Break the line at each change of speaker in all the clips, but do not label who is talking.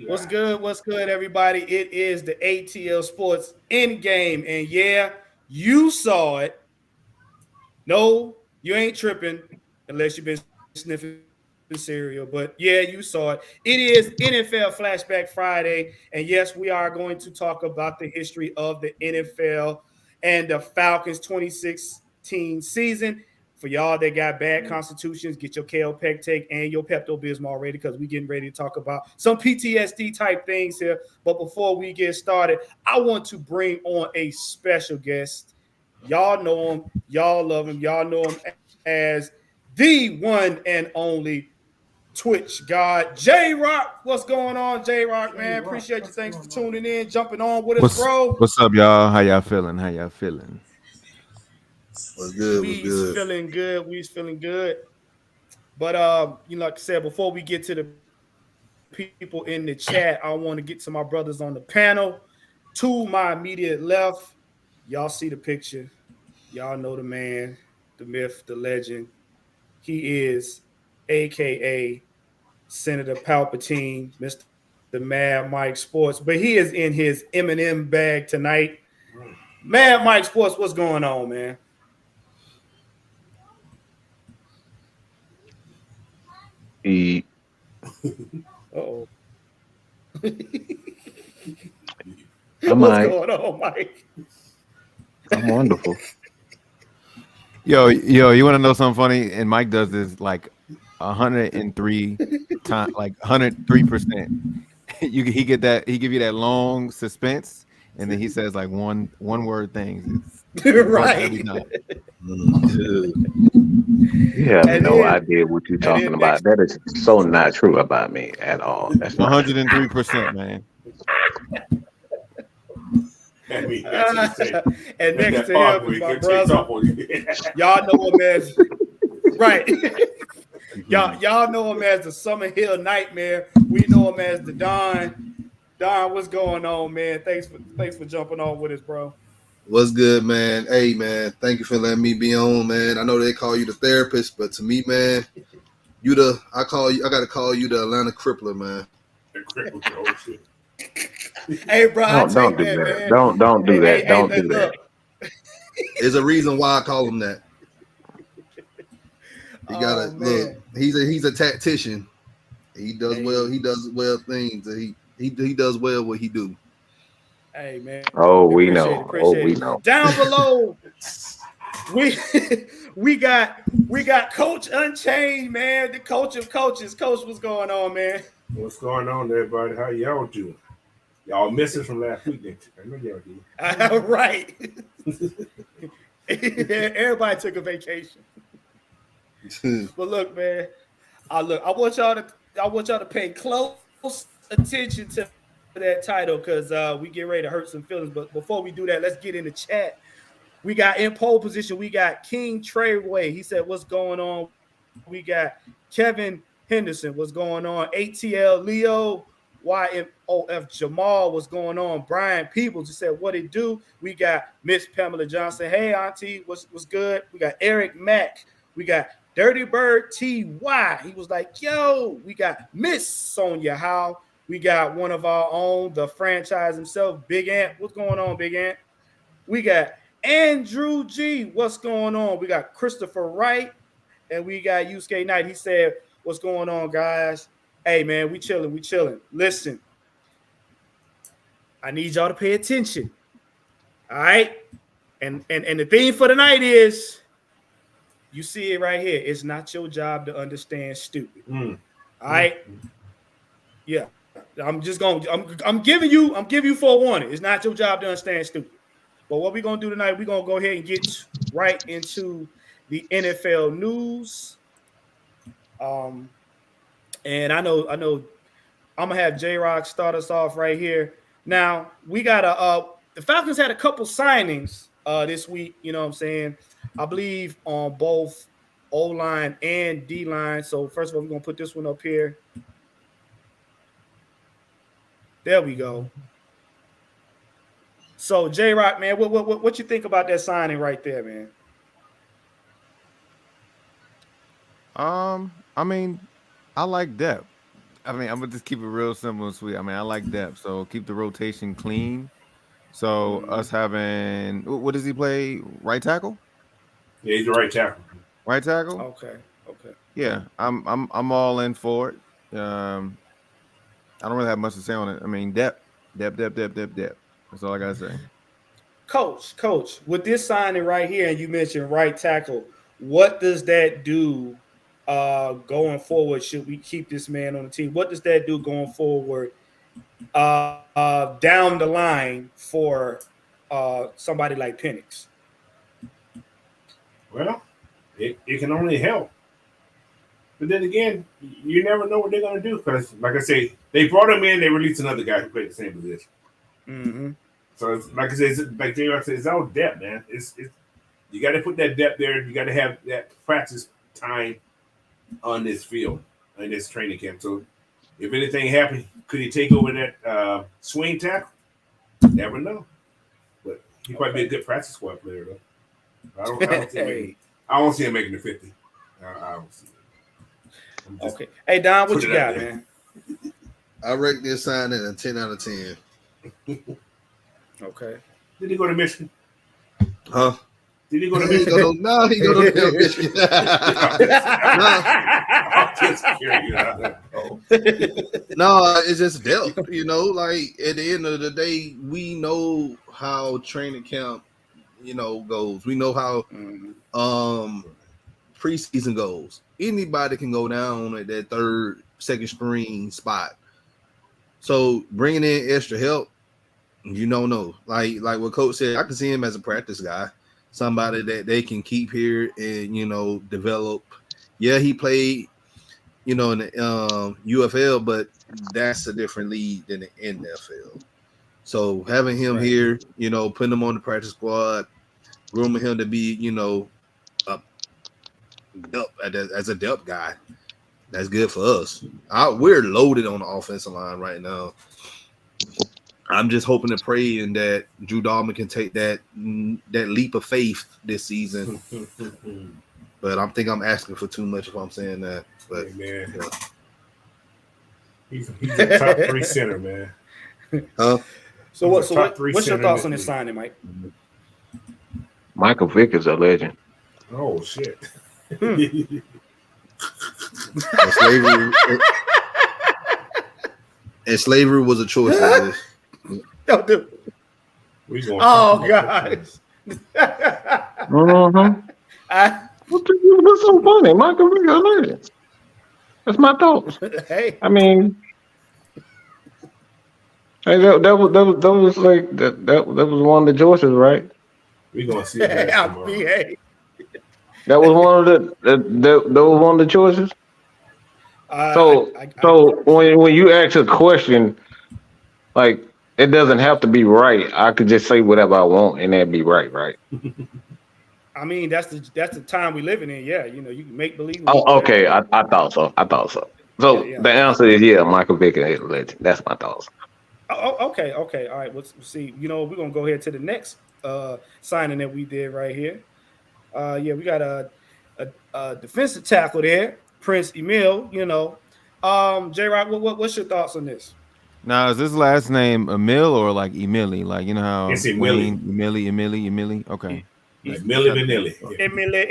What's good? What's good, everybody? It is the ATL Sports in game, and yeah, you saw it. No, you ain't tripping unless you've been sniffing cereal. But yeah, you saw it. It is NFL Flashback Friday, and yes, we are going to talk about the history of the NFL and the Falcons 2016 season. For y'all that got bad constitutions, get your kale Pectate and your Pepto Bismol ready because we getting ready to talk about some PTSD type things here. But before we get started, I want to bring on a special guest. Y'all know him, y'all love him, y'all know him as the one and only Twitch God, J Rock. What's going on, J Rock, man? Appreciate you. Thanks for tuning in, jumping on with us,
What's
bro.
what's up, y'all? How y'all feeling? How y'all feeling?
What's good? What's
We's
good?
feeling good. We's feeling good. But like I said, before we get to the people in the chat, I want to get to my brothers on the panel. To my immediate left, y'all see the picture. Y'all know the man, the myth, the legend. He is AKA Senator Palpatine, Mr. Mad Mike Sports, but he is in his M&M bag tonight. Mad Mike Sports, what's going on, man?
E-
Uh-oh.
I'm
What's
alright.
going on, Mike?
I'm wonderful.
Yo, you want to know something funny? And Mike does this like 103 time, like 103%. He get that he give you that long suspense, and then he says like one word things. It works every
Right.
time.
Dude, you have
And
no
then
idea what you're
and
talking
then
about.
next
That is so not true about me at all. That's not true.
103%, man.
I mean, that's what you say.
and
That's
next
that
to
part
him
where
is
he
my
can take
brother.
off on you.
Y'all know him as right.
Mhm.
y'all know him as the Summer Hill Nightmare. We know him as the Don. Don, what's going on, man? Thanks for jumping on with us, bro.
What's good, man? Hey, man. Thank you for letting me be on, man. I know they call you the therapist, but to me, man, I gotta call you the Atlanta crippler, man.
That crippled the whole shit.
Hey, bro, I
Don't
take
do
that,
that.
man.
Don't do that.
Hey,
Don't do that.
look.
There's a reason why I call him that. He gotta
Oh
look.
man.
He's a tactician. He does well.
Hey,
He does well things. He does well what he do.
hey, man.
Oh,
Appreciate
we
it.
know.
Appreciate
Oh,
it.
we know.
Down below, we we got Coach Unchained, man. The coach of coaches. Coach, what's going on, man?
What's going on, everybody? How y'all doing? Y'all missing from last week, didn't you? I know y'all
Right. Everybody took a vacation. But look, man. Look. I want y'all to pay close attention to that title because we get ready to hurt some feelings. But before we do that, let's get in the chat. We got in pole position. We got King Treyway. He said, "What's going on?" We got Kevin Henderson. What's going on? ATL Leo. YMOF Jamal. What's going on? Brian Peoples. He said, "What it do?" We got Miss Pamela Johnson. Hey, Auntie. What's good? We got Eric Mack. We got Dirty Bird TY. He was like, "Yo." We got Miss Sonia Howe. We got one of our own, the franchise himself, Big Ant. What's going on, Big Ant? We got Andrew G. What's going on? We got Christopher Wright and we got Yusuke Knight. He said, "What's going on, guys? Hey, man, we chilling. We chilling. Listen, I need y'all to pay attention. All right. And the theme for tonight is you see it right here. It's not your job to understand stupid.
Mm.
All right. Yeah. I'm giving you forewarning. It's not your job to understand stupid. But what we're gonna do tonight, we're gonna go ahead and get right into the NFL news. Um, and I know I'm gonna have J Rock start us off right here. Now we got the Falcons had a couple signings this week, you know what I'm saying? I believe on both O line and D line. So first of all, we're gonna put this one up here. There we go. So J Rock, man, what you think about that signing right there, man?
I mean, I like depth. I mean, I'm gonna just keep it real simple and sweet. I mean, I like depth, so keep the rotation clean. So us having what does he play? Right tackle?
Yeah, he's the right tackle.
Right tackle?
Okay. Okay.
Yeah, I'm all in for it. I don't really have much to say on it. I mean, depth. That's all I gotta say.
Coach, with this signing right here, and you mentioned right tackle, what does that do going forward? Should we keep this man on the team? What does that do going forward down the line for somebody like Penix?
Well, it can only help. But then again, you never know what they're going to do because, like I say, they brought him in, they released another guy who played the same position.
Mm-hmm.
So, like I said, like J-Rock said, it's all depth, man. It's you got to put that depth there. You got to have that practice time on this field, in this training camp. So, if anything happened, could he take over that swing tackle? Never know. But he might be a good practice squad player, though. I don't see him making the 50. I don't see it.
Okay. Hey, Don, what you got, man?
I rate this signing a 10 out of 10.
Okay.
Did he go to Michigan?
Huh?
Did he go to Michigan?
No, he go to Michigan.
I'm just curious.
No, it's just depth. Like at the end of the day, we know how training camp, goes. We know how preseason goes. Anybody can go down at that third, second string spot. So bringing in extra help, you don't know. Like what Coach said, I can see him as a practice guy, somebody that they can keep here and develop. Yeah, he played, in the UFL, but that's a different league than the NFL. So having him here, putting him on the practice squad, grooming him to be, as a depth guy, that's good for us. We're loaded on the offensive line right now. I'm just hoping and praying that Drew Dalman can take that leap of faith this season. But I think I'm asking for too much if I'm saying that. But
hey, man, he's a top 3 center, man.
Huh?
So what's your thoughts on this signing, Mike?
Michael Vick is a legend.
Oh shit.
Slavery was a choice.
Don't do.
Oh
God.
What's so funny? Michael Vick is a legend. That's my thoughts.
Hey.
I mean, hey, that was like that was one of the choices, right?
We're gonna see that tomorrow.
That was one of that was one of the choices. So when you ask a question, like it doesn't have to be right. I could just say whatever I want and that'd be right.
I mean, that's the time we living in. Yeah, you can make believe.
Oh, okay. I thought so. So
yeah.
The answer is Michael Vick is a legend. That's my thoughts.
Oh, okay. All right. Let's see. We're gonna go ahead to the next signing that we did right here. We got a defensive tackle there, Prince Emil. J-Rock, what's your thoughts on this?
Now, is this last name Emil or like Emily? Like how
it's
Emily. Okay.
Like Millie Vanilli.
Emily.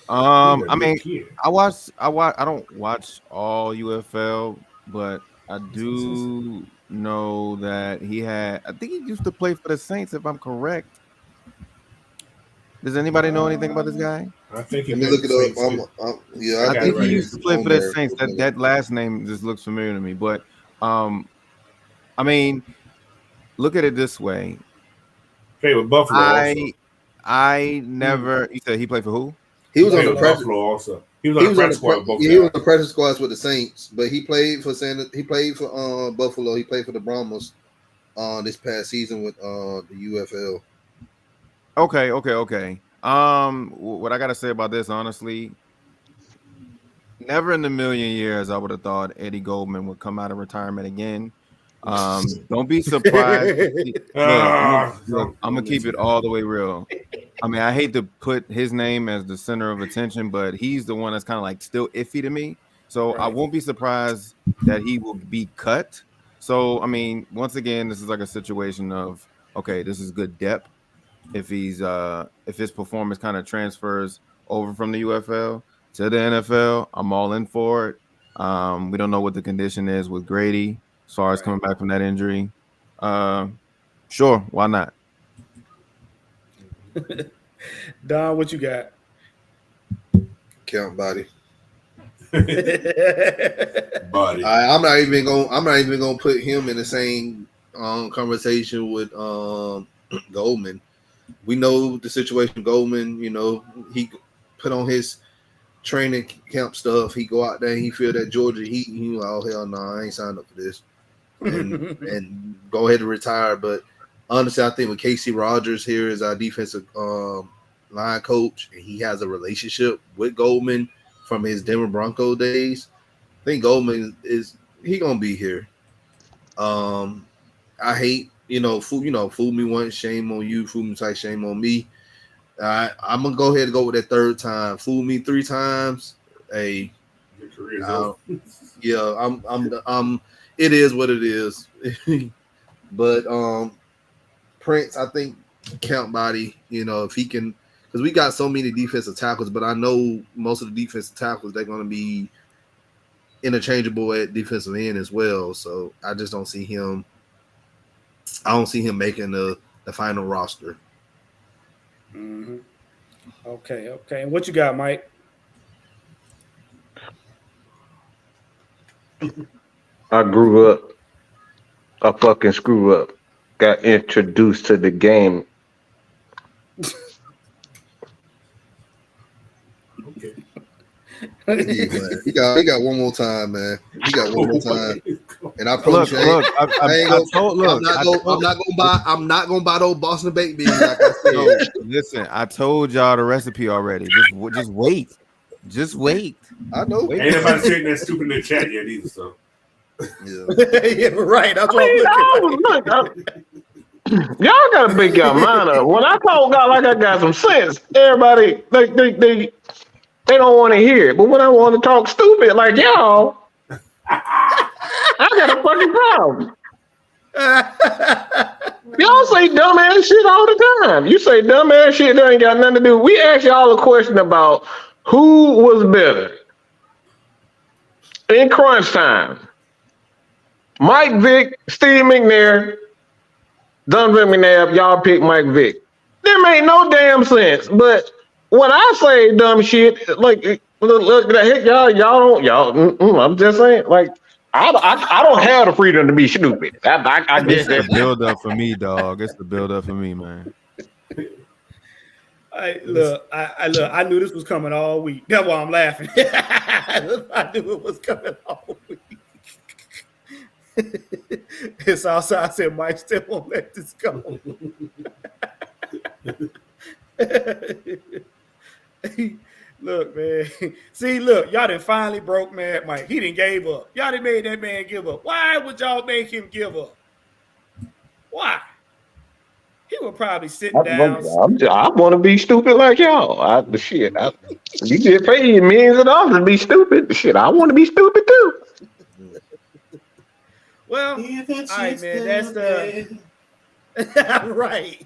I mean, I don't watch all UFL, but I do know that I think he used to play for the Saints, if I'm correct. Does anybody know anything about this guy?
I think
let me look it up.
I think he used to play for the Saints. That last name just looks familiar to me. But I mean, look at it this way.
Played with Buffalo.
I never. You said he played for who?
He was on the
Buffalo also. He was on the practice squad.
He was on the practice squads with the Saints, but he played for Buffalo. He played for the Brahmas this past season with the UFL.
Okay. What I gotta say about this, honestly, never in a million years I would have thought Eddie Goldman would come out of retirement again. Don't be surprised. Look, I'm gonna keep it all the way real. I mean, I hate to put his name as the center of attention, but he's the one that's kind of like still iffy to me. So I won't be surprised that he will be cut. So I mean, once again, this is like a situation of okay, this is good depth. If his performance kind of transfers over from the UFL to the NFL, I'm all in for it. We don't know what the condition is with Grady as far as coming back from that injury. Sure, why not?
Don, what you got?
Count body.
Body.
I'm not even gonna put him in the same conversation with Goldman. We know the situation. Goldman, you know, he put on his training camp stuff. He go out there and he feel that Georgia heat. And he like, oh hell no, I ain't signed up for this, and go ahead and retire. But honestly, I think with Casey Rogers here as our defensive line coach, and he has a relationship with Goldman from his Denver Bronco days. I think Goldman he gonna be here. I hate fool me once, shame on you. Fool me twice, shame on me. I'm gonna go ahead and go with that third time. Fool me 3 times. Hey,
your career's over.
Yeah, I'm. It is what it is. But Prince, I think count body. You know, if he can. Because we got so many defensive tackles, but I know most of the defensive tackles, they're going to be interchangeable at defensive end as well. So I just don't see him. I don't see him making the final roster.
Mm-hmm. Okay. And what you got, Mike?
I grew up a fucking screw up. Got introduced to the game.
He got one more time, man. He got one more time, and I promise you, I'm not gonna buy those Boston baked beans. Like I said.
No, listen, I told y'all the recipe already. Just wait.
I know.
Ain't nobody saying that stupid in the chat yet either. So
yeah, right. That's what I'm looking at.
Y'all gotta make your mind up. When I told God like I got some sense, everybody they don't want to hear it. But when I want to talk stupid like y'all, I got a fucking problem. Y'all say dumbass shit all the time. You say dumbass shit that ain't got nothing to do. We asked y'all a question about who was better in crunch time. Mike Vick, Steve McNair, Donovan McNabb, y'all pick Mike Vick. There made no damn sense. But when I say dumb shit, like look heck, y'all I'm just saying, like I don't have the freedom to be stupid. I
It's the build up for me, dog. It's the build up for me, man.
I knew this was coming all week. That's why I'm laughing. I knew it was coming all week. It's outside. I said, Mike still won't let this go. Look, man. See, look, y'all done finally broke Mad Mike. He done gave up. Y'all done made that man give up. Why would y'all make him give up? Why? He would probably sit down.
I want to be stupid like y'all. You get paid millions of dollars to be stupid. Shit, I want to be stupid too.
Well, all right, man. That's the right.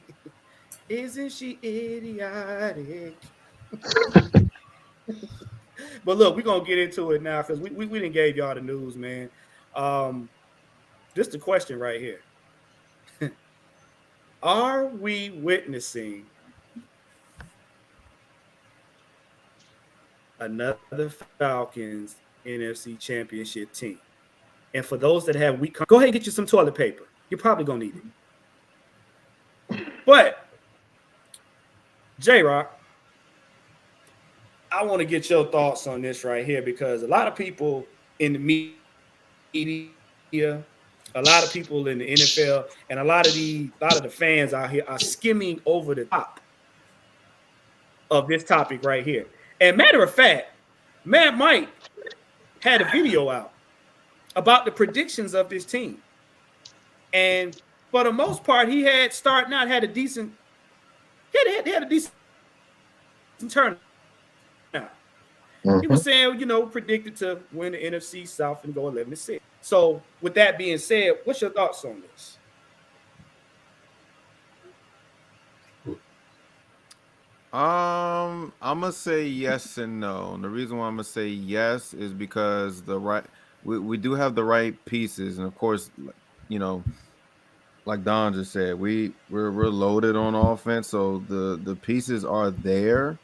Isn't she idiotic? But look, we're gonna get into it now because we didn't gave y'all the news, man. Just a question right here. Are we witnessing another Falcons NFC Championship team? And for those that have weak, go ahead and get you some toilet paper. You're probably gonna need it. But J-Rock, I want to get your thoughts on this right here because a lot of people in the media, a lot of people in the NFL, and a lot of the fans out here are skimming over the top of this topic right here. And matter of fact, Mad Mike had a video out about the predictions of this team. And for the most part, he had a decent turnout. He was saying, predicted to win the NFC South and go 11-6. So, with that being said, what's your thoughts on this?
I'm gonna say yes and no. And the reason why I'm gonna say yes is because we do have the right pieces, and of course, like Don just said, we're loaded on offense, so the pieces are there.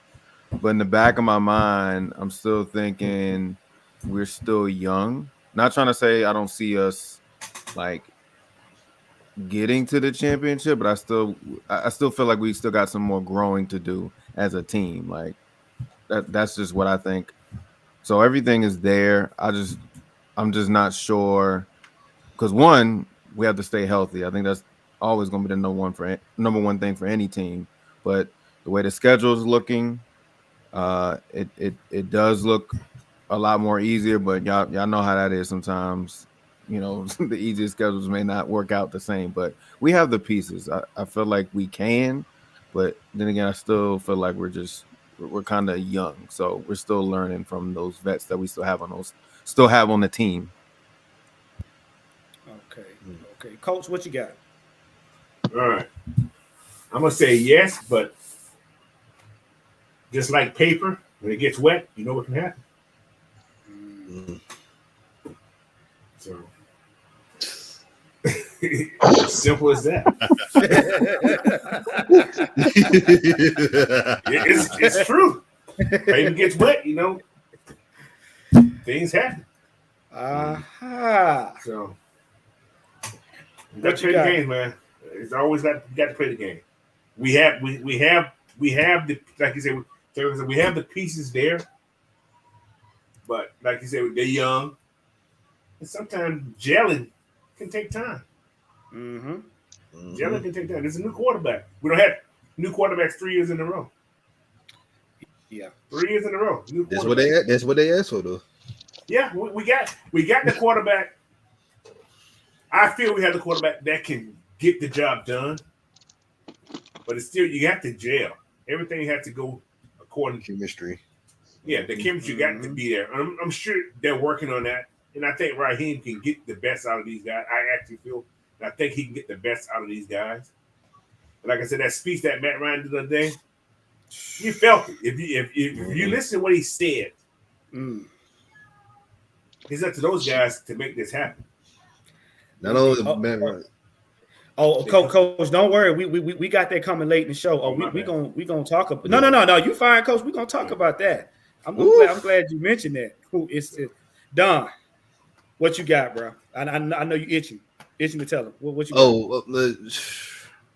But in the back of my mind, I'm still thinking we're still young. Not trying to say I don't see us like getting to the championship, but I still feel like we still got some more growing to do as a team. Like that's just what I think. So everything is there. I'm just not sure because one, we have to stay healthy. I think that's always going to be the number one thing for any team. But the way the schedule is looking, it does look a lot more easier. But y'all know how that is sometimes. The easiest schedules may not work out the same, but we have the pieces. I feel like we can, but then again, I still feel like we're kind of young, so we're still learning from those vets that we still have on the team.
Okay, Coach, what you got?
All right, I'm gonna say yes, but just like paper, when it gets wet, you know what can happen. So. Simple as that. It's true. Paper gets wet, things happen. So you got to play the game, man. It's always got to play the game. We have the, like you said, we have the pieces there, but like you said, they're young, and sometimes gelling can take time. Gelling can take time. There's a new quarterback. We don't have new quarterbacks 3 years in a row.
Yeah,
3 years in a row.
That's what they asked for, though.
Yeah, we got the quarterback. I feel we have the quarterback that can get the job done, but it's still you have to gel. Everything has to go according to
chemistry.
Yeah, the chemistry got to be there. I'm sure they're working on that. And I think Raheem can get the best out of these guys. I actually feel I think he can get the best out of these guys. And like I said, that speech that Matt Ryan did the other day, you felt it. If you listen to what he said, it's up to those guys to make this happen.
Not only Matt Ryan.
Coach, don't worry. We got that coming late in the show. We gonna talk about. No. You fine, Coach. We gonna talk about that. I'm glad you mentioned that. It's Don. What you got, bro? I know you itching to tell him. What you got?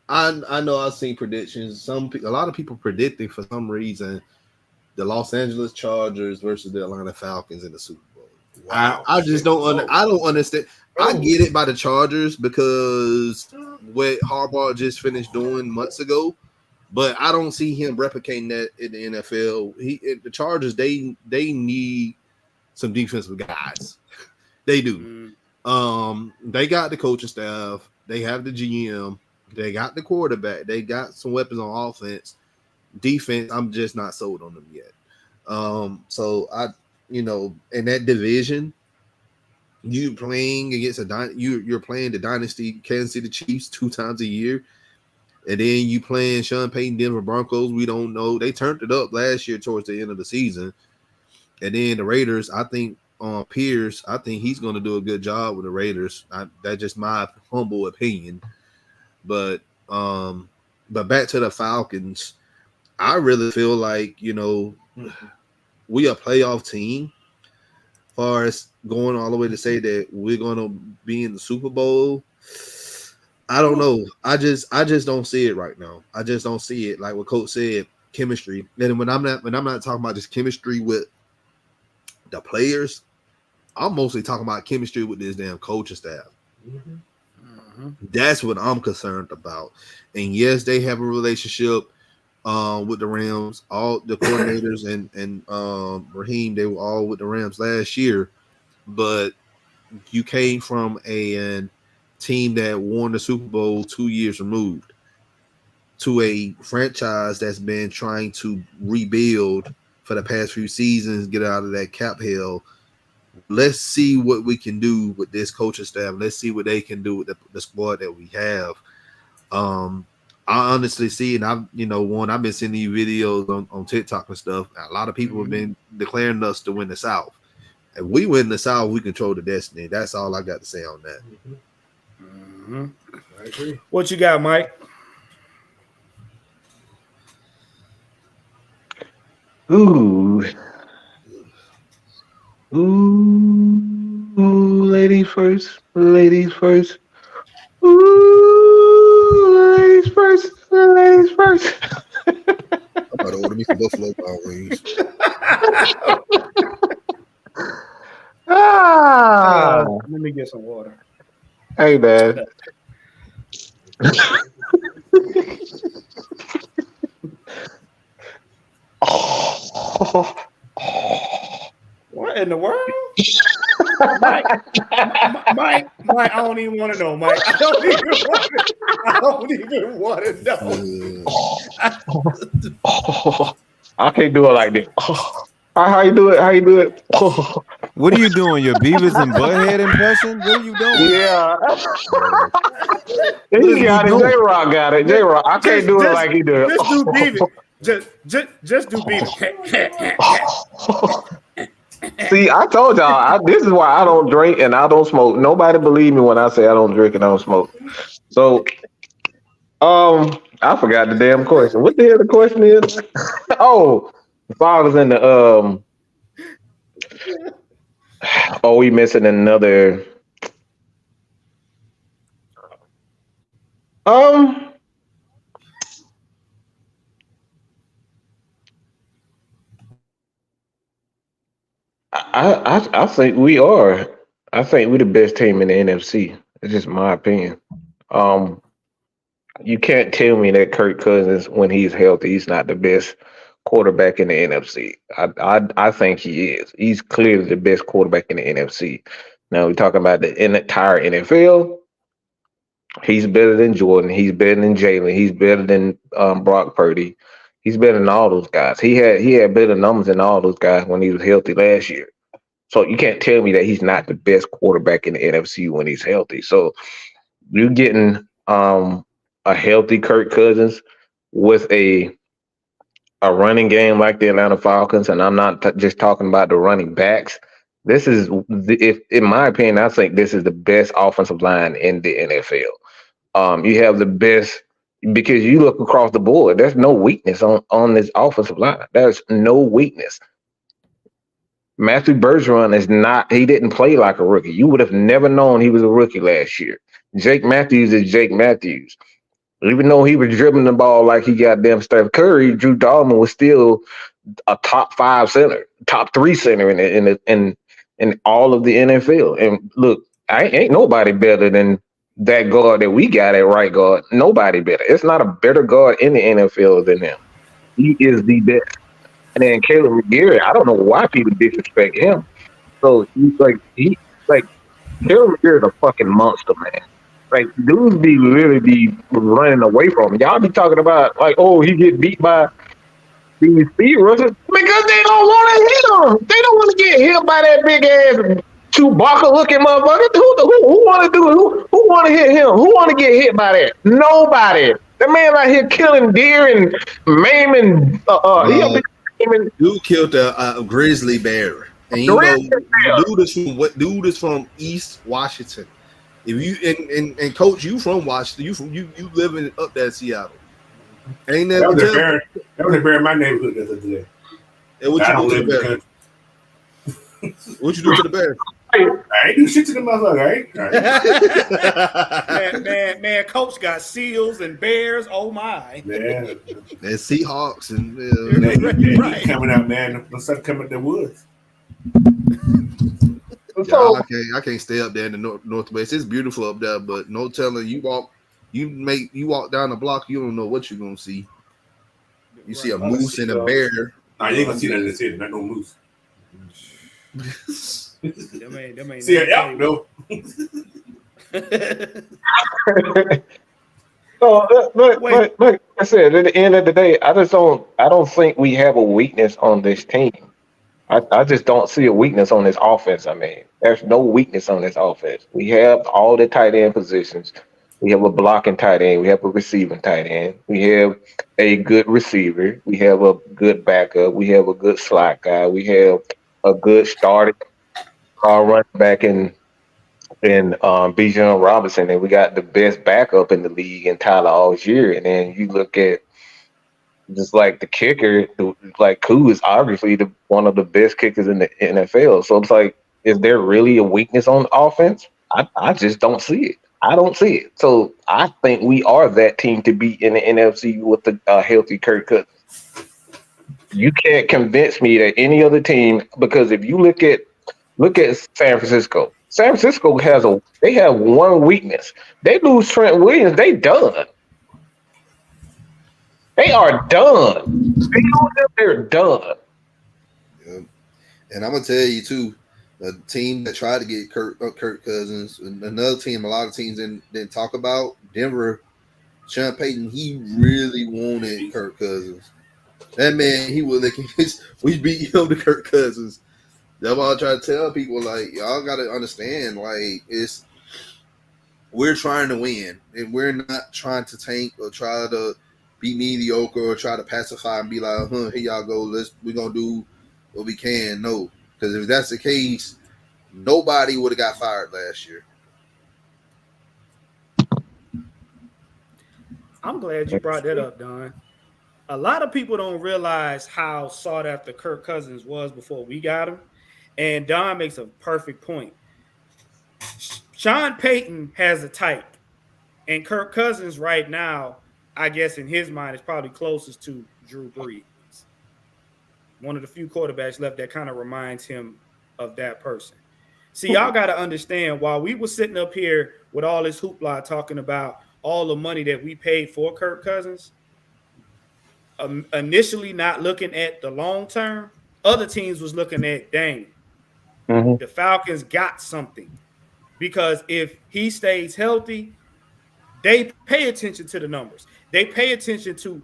I know I've seen predictions. A lot of people predicting for some reason the Los Angeles Chargers versus the Atlanta Falcons in the Super Bowl. Wow. I just don't. I don't understand. I get it by the Chargers because what Harbaugh just finished doing months ago, but I don't see him replicating that in the NFL. The Chargers they need some defensive guys. They do. They got the coaching staff. They have the GM. They got the quarterback. They got some weapons on offense. Defense, I'm just not sold on them yet. So in that division, you playing against you're playing the dynasty Kansas City Chiefs 2 times a year, and then you playing Sean Payton Denver Broncos. We don't know. They turned it up last year towards the end of the season, and then the Raiders. I think Pierce. I think he's going to do a good job with the Raiders. That's just my humble opinion. But back to the Falcons, I really feel like we a playoff team. As far as going all the way to say that we're going to be in the Super Bowl, I don't know. I just don't see it right now. I just don't see it. Like what Coach said, chemistry. And when I'm not talking about just chemistry with the players, I'm mostly talking about chemistry with this damn coaching staff. That's what I'm concerned about. And yes, they have a relationship with the Rams. All the coordinators and Raheem, they were all with the Rams last year. But you came from a team that won the Super Bowl 2 years removed. to a franchise that's been trying to rebuild for the past few seasons, get out of that cap hell. Let's see what we can do with this coaching staff. Let's see what they can do with the squad that we have. I honestly see, and I've been seeing these videos on TikTok and stuff. A lot of people have been declaring us to win the South. If we win the South, we control the destiny. That's all I got to say on that.
I agree.
What you got, Mike?
Ooh, ladies first. Ooh, ladies first.
I'm about to order me some Buffalo Wild Wings.
Let me get some water.
Hey, man.
What in the world? Mike, I don't even want to know, Mike. I don't even want to know.
I can't do it like that. How you do it?
What are you doing? Your Beavis and Butthead impression? What are you doing?
Yeah. He got it. J-Rock got it. J-Rock. I can't do it like he do it.
Just do Beavis. Just do Beavis.
See, I told y'all, this is why I don't drink and I don't smoke. Nobody believe me when I say I don't drink and I don't smoke. So, I forgot the damn question. What the hell the question is? Oh, the Falcons and the we missing another. I think we are. I think we're the best team in the NFC. It's just my opinion. You can't tell me that Kirk Cousins, when he's healthy, he's not the best quarterback in the NFC. I think he is. He's clearly the best quarterback in the NFC. Now we're talking about the entire NFL. He's better than Jordan. He's better than Jalen. He's better than Brock Purdy. He's better than all those guys. He had better numbers than all those guys when he was healthy last year. So you can't tell me that he's not the best quarterback in the NFC when he's healthy. So you're getting a healthy Kirk Cousins with a running game like the Atlanta Falcons, and I'm not just talking about the running backs. This is, in my opinion, I think this is the best offensive line in the NFL. You have the best, because you look across the board, there's no weakness on this offensive line. There's no weakness. Matthew Bergeron he didn't play like a rookie. You would have never known he was a rookie last year. Jake Matthews is Jake Matthews. Even though he was dribbling the ball like he got damn Steph Curry, Drew Dalman was still a top 5 center, top 3 center in all of the NFL. And look, ain't nobody better than that guard that we got at right guard. Nobody better. It's not a better guard in the NFL than him. He is the best. And then Caleb McGarry, I don't know why people disrespect him. So Caleb McGarry is a fucking monster, man. Like, dudes really be running away from him. Y'all be talking about, like, oh, he get beat by these speed rushers because they don't want to hit him. They don't want to get hit by that big ass Chewbacca looking motherfucker. Who want to do it? Who want to hit him? Who want to get hit by that? Nobody. That man out here killing deer and maiming.
Dude killed a grizzly bear, and dude is from East Washington. If you and coach, you from Washington, you living up there in Seattle. Ain't that
was a bear in my neighborhood the other day.
Hey, what you do to the bear? What you do to the bear?
I ain't do shit to the motherfucker,
right? man, coach got seals and bears. Oh my!
Man,
and Seahawks and
right.
Coming out, man. Let's start coming to the woods.
Yeah, I can't stay up there in the northwest. It's beautiful up there, but no telling you walk down the block, you don't know what you're gonna see. You see a moose and a bear.
Nah, you ain't gonna see that in the city. Not no moose.
Them ain't
see it? Yeah, no.
So, but like I said, at the end of the day, I don't think we have a weakness on this team. I just don't see a weakness on this offense. I mean, there's no weakness on this offense. We have all the tight end positions. We have a blocking tight end. We have a receiving tight end. We have a good receiver. We have a good backup. We have a good slot guy. We have a good starting running back in Bijan Robinson, and we got the best backup in the league in Tyler Algier. And then you look at just like the kicker, like Koo is obviously one of the best kickers in the NFL. So it's like, is there really a weakness on offense? I just don't see it. I don't see it. So I think we are that team to beat in the NFC with a healthy Kirk Cousins. You can't convince me that any other team, because if you look at San Francisco. San Francisco they have one weakness. They lose Trent Williams, they done. They are done. They're done.
Yeah. And I'm gonna tell you too, a team that tried to get Kirk Cousins, another team, a lot of teams didn't talk about, Denver. Sean Payton, he really wanted Kirk Cousins. That man, we beat him to Kirk Cousins. That's why I try to tell people, like, y'all got to understand, like, we're trying to win, and we're not trying to tank or try to be mediocre or try to pacify and be like, here y'all go, we're going to do what we can. No, because if that's the case, nobody would have got fired last year.
I'm glad you brought that up, Don. A lot of people don't realize how sought after Kirk Cousins was before we got him. And Don makes a perfect point. Sean Payton has a type. And Kirk Cousins right now, I guess in his mind, is probably closest to Drew Brees. One of the few quarterbacks left that kind of reminds him of that person. See, y'all got to understand, while we were sitting up here with all this hoopla talking about all the money that we paid for Kirk Cousins, initially not looking at the long term, other teams was looking at, dang, the Falcons got something. Because if he stays healthy, they pay attention to the numbers. They pay attention to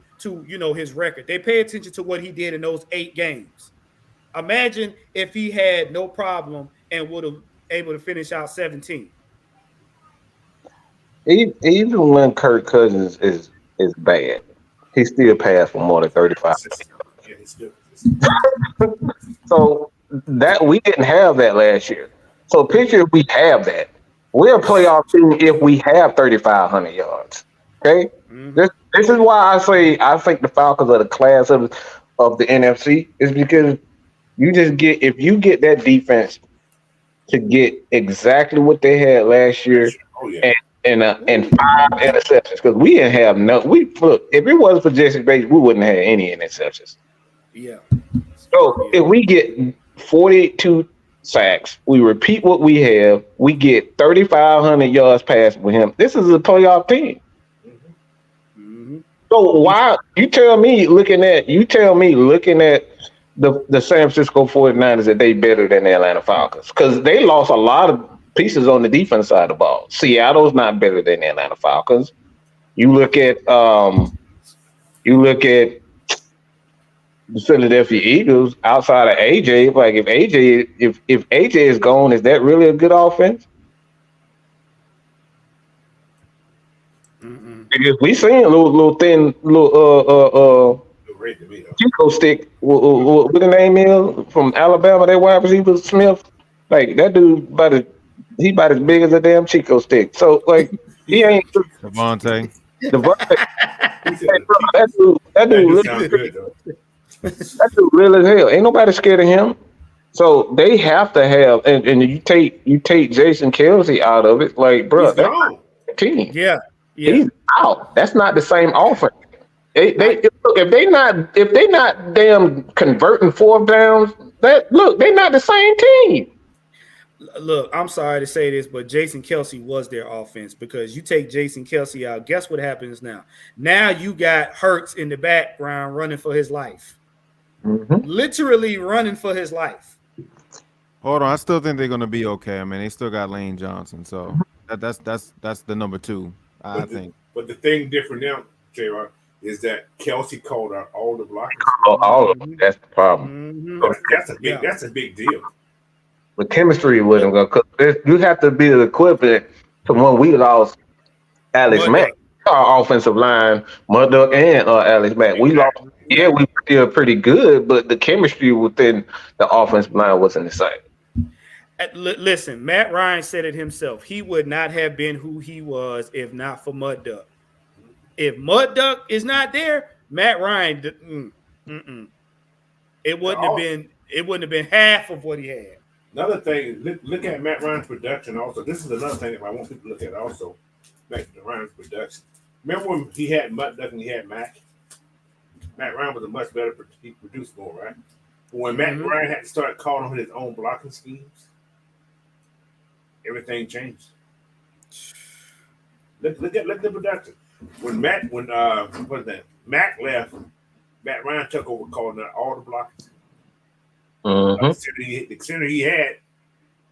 his record. They pay attention to what he did in those 8 games. Imagine if he had no problem and would have able to finish out 17.
Even when Kirk Cousins is bad, he still passed for more than 35. So that we didn't have that last year. So picture if we have that. We're a playoff team if we have 3,500 yards. Okay? This is why I say I think the Falcons are the class of the NFC, is because if you get that defense to get exactly what they had last year and 5 interceptions, because we didn't have if it wasn't for Jesse Bates, we wouldn't have had any interceptions.
Yeah.
So if we get 42 sacks, we repeat what we have, we get 3,500 yards passing with him. This is a playoff team. So why you tell me looking at the San Francisco 49ers that they better than the Atlanta Falcons? Because they lost a lot of pieces on the defense side of the ball. Seattle's not better than the Atlanta Falcons. You look at the Philadelphia Eagles outside of AJ. Like if AJ is gone, is that really a good offense? Because we seen a little thin Chico stick. What the name is from Alabama? That wide receiver Smith. Like that dude, he about as big as a damn Chico stick. So like he ain't
Devontae.
That dude real as hell. Ain't nobody scared of him. So they have to have, and you take Jason Kelce out of it, like bro, that's not a team.
Yeah.
He's out. That's not the same offense. If they not damn converting 4th downs, they're not the same team.
Look, I'm sorry to say this, but Jason Kelce was their offense, because you take Jason Kelce out, guess what happens now? Now you got Hurts in the background running for his life. Literally running for his life.
Hold on, I still think they're gonna be okay. I mean, they still got Lane Johnson, so that's the number 2. I think.
But the thing different now, JR, is that Kelsey called out all the blockers.
All of them. That's the problem.
So that's a big deal.
The chemistry with him, because you have to be the equivalent to when we lost Alex Mack, our offensive line, Murdoch and Alex Mack. We lost. Yeah, we were still pretty good, but the chemistry within the offensive line wasn't the same.
Listen, Matt Ryan said it himself. He would not have been who he was if not for Mud Duck. If Mud Duck is not there, Matt Ryan, it wouldn't have been. It wouldn't have been half of what he had.
Another thing, look at Matt Ryan's production. Also, this is another thing that I want people to look at. Also, Matt Ryan's production. Remember when he had Mud Duck and he had Mac? Matt Ryan was a much better. He produced more, right? But when Matt Ryan had to start calling on his own blocking schemes, everything changed. Look at the production. When Mac left, Matt Ryan took over calling out all the blockers. The center he had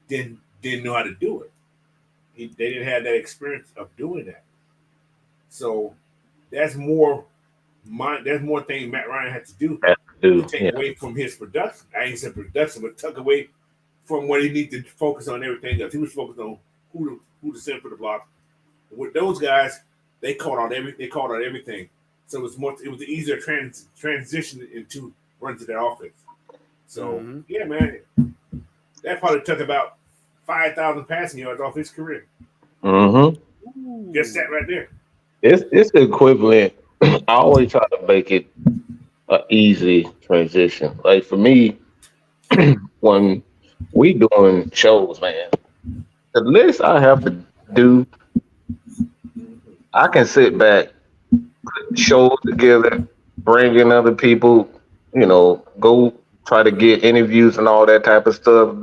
didn't know how to do it. They didn't have that experience of doing that. So that's more things Matt Ryan had to do to take away from his production. I ain't said production, but took away from what he needed to focus on everything else. He was focused on who to send for the block. With those guys, they called out everything. So it was an easier transition into run to that offense. So yeah, man, that probably took about 5,000 passing yards off his career. Just that right there.
It's the equivalent. I always try to make it an easy transition. Like for me, when we doing shows, man, the list I have to do, I can sit back, put shows together, bring in other people, go try to get interviews and all that type of stuff.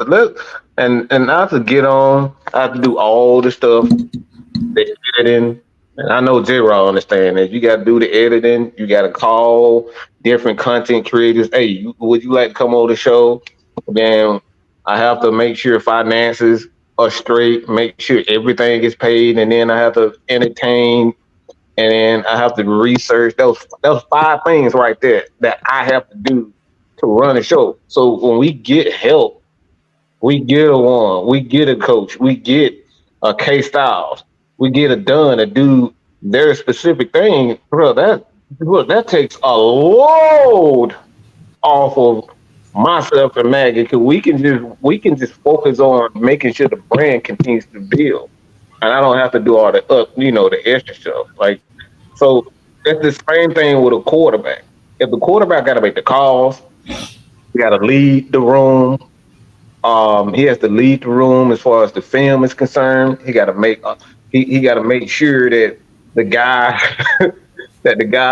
And I have to get on. I have to do all the stuff, the editing. And I know J-Raw understand that. You got to do the editing. You got to call different content creators. Hey, would you like to come on the show? Then I have to make sure finances are straight, make sure everything gets paid, and then I have to entertain, and then I have to research. Those 5 things right there that I have to do to run a show. So when we get help, we get a one, we get a coach, we get a K Styles, we get a Dunn to do their specific thing, bro. That takes a load off of myself and Maggie, because we can just focus on making sure the brand continues to build, and I don't have to do all the extra stuff. Like, so it's the same thing with a quarterback. If the quarterback got to make the calls, he got to lead the room. He has to lead the room as far as the film is concerned. He got to make he got to make sure that the guys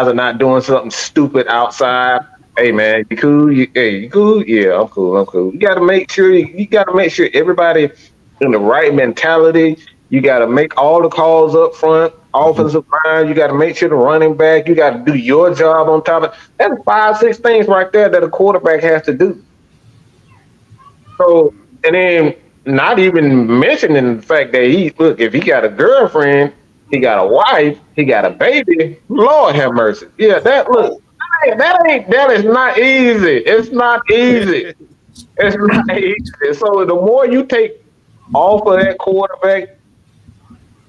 are not doing something stupid outside. Hey man, you cool? You cool? Yeah, I'm cool. You got to make sure everybody in the right mentality. You got to make all the calls up front, offensive line. You got to make sure the running back. You got to do your job on top of that's 5-6 things right there that a quarterback has to do. So, and then not even mentioning the fact that if he got a girlfriend, he got a wife, he got a baby. Lord have mercy. Yeah, that is not easy. It's not easy. It's not easy. So the more you take off of that quarterback,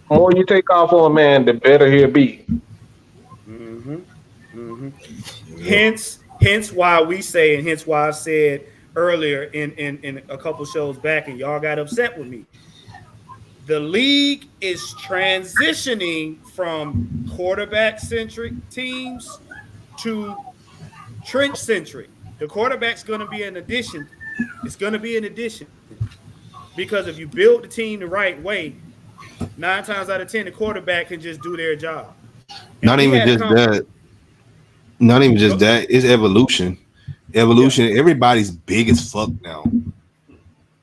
the more you take off on man, the better he'll be.
Hence why we say, and hence why I said earlier in a couple shows back, and y'all got upset with me. The league is transitioning from quarterback-centric teams to trench-centric. The quarterback's going to be an addition. It's going to be an addition. Because if you build the team the right way, 9 times out of 10, the quarterback can just do their job.
Not even just that. It's evolution. Everybody's big as fuck now.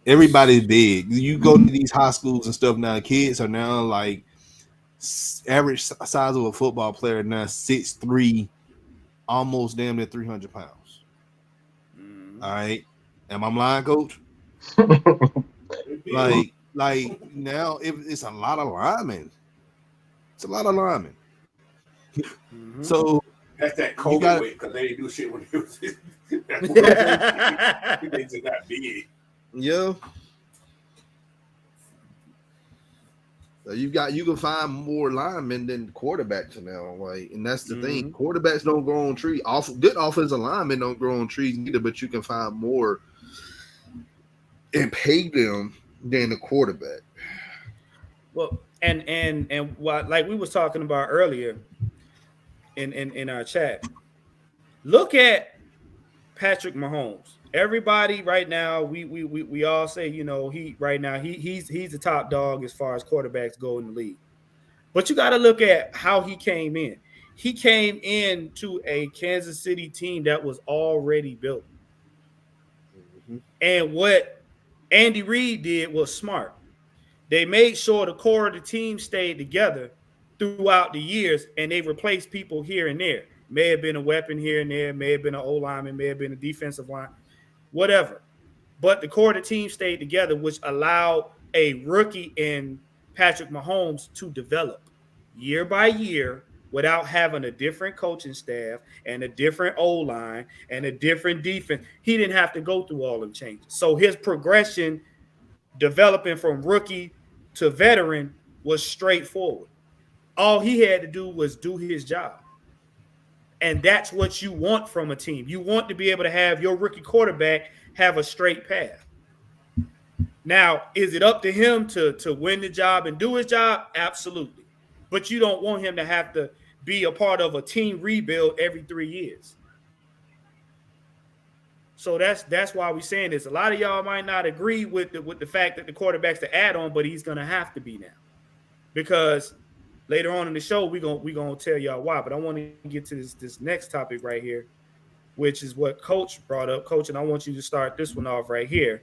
Everybody's big. You go to these high schools and stuff now, kids are now like average size of a football player now 6'3", almost damn near 300 pounds. All right. Am I lying, coach? like now it's a lot of linemen. It's a lot of linemen.
Mm-hmm.
So
that's that COVID weight because they didn't do shit when it was. They just got big.
yeah. So you can find more linemen than quarterbacks now, like, and that's the thing. Quarterbacks don't grow on trees. Good offensive linemen don't grow on trees either, but you can find more and pay them than the quarterback.
Well, and what, like we was talking about earlier in our chat. Look at Patrick Mahomes. Everybody right now, we all say, you know, he's the top dog as far as quarterbacks go in the league. But you got to look at how he came in. He came into a Kansas City team that was already built. And what Andy Reid did was smart. They made sure the core of the team stayed together throughout the years, and they replaced people here and there. May have been a weapon here and there, may have been an O lineman, may have been a defensive line, whatever. But the core of the team stayed together, which allowed a rookie in Patrick Mahomes to develop year by year without having a different coaching staff and a different O-line and a different defense. He didn't have to go through all them changes. So his progression developing from rookie to veteran was straightforward. All he had to do was do his job. And that's what you want from a team. You want to be able to have your rookie quarterback have a straight path. Now, is it up to him to win the job and do his job? Absolutely. But you don't want him to have to be a part of a team rebuild every 3 years. So that's why we're saying this. A lot of y'all might not agree with the fact that the quarterback's the add-on, but he's gonna have to be now. Because later on in the show, we're gonna tell y'all why. But I want to get to this next topic right here, which is what Coach brought up. Coach, and I want you to start this one off right here.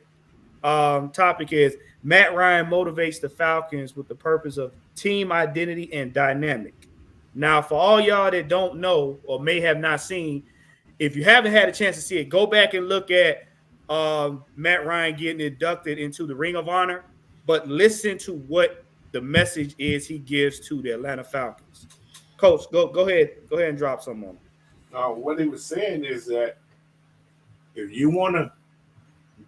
Topic is Matt Ryan motivates the Falcons with the purpose of team identity and dynamic. Now, for all y'all that don't know or may have not seen, if you haven't had a chance to see it, go back and look at Matt Ryan getting inducted into the Ring of Honor, but listen to what the message is he gives to the Atlanta Falcons. Coach, go ahead and drop some on him.
What he was saying is that if you want to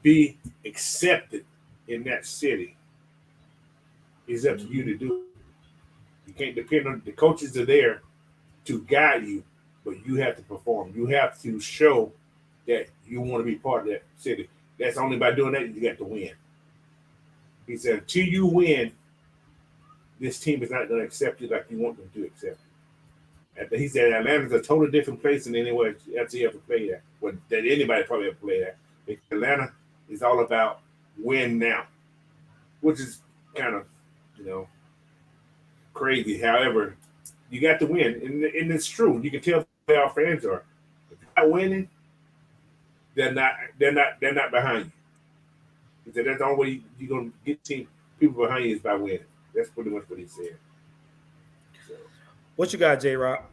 be accepted in that city, it's up to you to do it. You can't depend on the coaches are there to guide you, but you have to perform. You have to show that you want to be part of that city. That's only by doing that you got to win. He said, until you win, this team is not going to accept you like you want them to accept you. He said Atlanta's a totally different place than anywhere else he ever played at, or that anybody probably ever played at. Atlanta is all about win now, which is kind of, crazy. However, you got to win, and it's true. You can tell who our fans are. If you're not winning, they're not behind you. He said that's the only way you're gonna get people behind you is by winning. That's pretty much what he said. So.
What you got, J-Rock?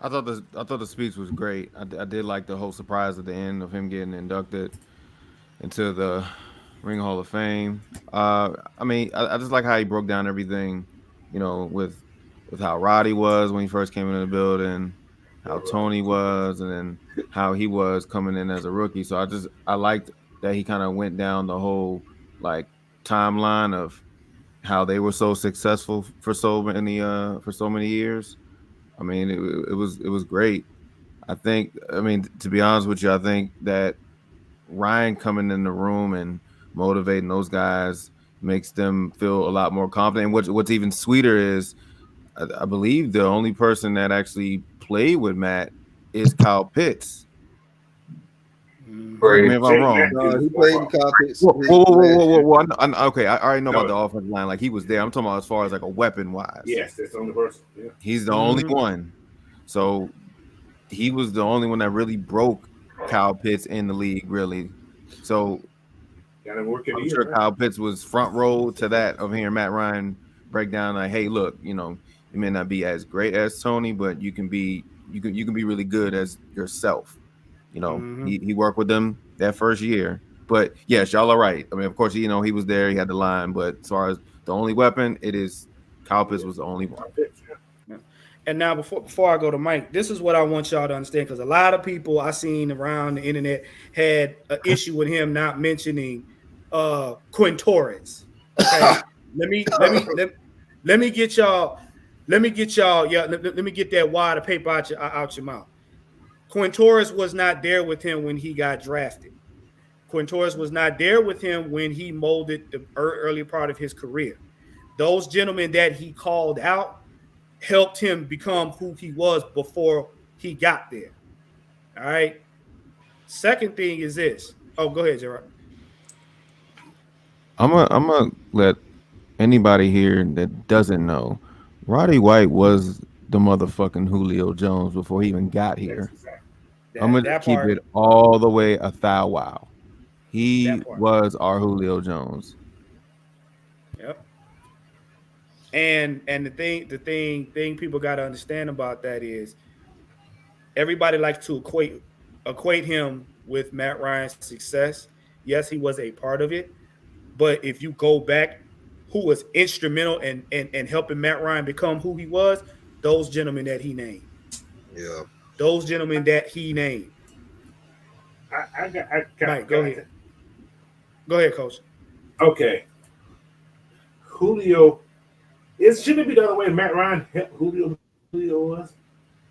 I thought the speech was great. I did like the whole surprise at the end of him getting inducted into the Ring Hall of Fame. I just like how he broke down everything, with how Roddy was when he first came into the building, how Tony was, and then how he was coming in as a rookie. So I liked that he kind of went down the whole timeline of how they were so successful for so many years. I mean, it was great. To be honest with you, I think that Ryan coming in the room and motivating those guys makes them feel a lot more confident. And what's even sweeter is, I believe the only person that actually played with Matt is Kyle Pitts. Correct me if I'm wrong.
No, he played in Kyle Pitts.
Whoa. Okay, I already know about the offensive line. Like, he was there. I'm talking about as far as like a weapon wise.
Yes, that's the only person. Yeah.
He's the only one. So he was the only one that really broke Kyle Pitts in the league, really. So I'm sure Kyle Pitts was front row to that of hearing Matt Ryan break down like, hey, look, you may not be as great as Tony, but you can be really good as yourself. He worked with them that first year. But yes, y'all are right. I mean, of course, he was there, he had the line, but as far as the only weapon, it is Kyle Pitts was the only one.
And now before I go to Mike, this is what I want y'all to understand, because a lot of people I seen around the internet had an issue with him not mentioning Quinn Torres. Okay, let me get y'all. Let me get y'all. Yeah, let me get that wad of paper out your mouth. Quinn Torres was not there with him when he got drafted. Quinn Torres was not there with him when he molded the early part of his career. Those gentlemen that he called out helped him become who he was before he got there. All right. Second thing is this. Oh, go ahead, Gerard.
I'm gonna let anybody here that doesn't know, Roddy White was the motherfucking Julio Jones before he even got here. I'm gonna keep it all the way 1,000. He was our Julio Jones.
Yep. And the thing people got to understand about that is everybody likes to equate him with Matt Ryan's success. Yes, he was a part of it, but if you go back, who was instrumental in helping Matt Ryan become who he was? Those gentlemen that he named.
Yeah.
Those gentlemen that he named. Mike, go ahead. Go ahead, Coach.
Okay. Julio, shouldn't it be the other way? Matt Ryan helped Julio was?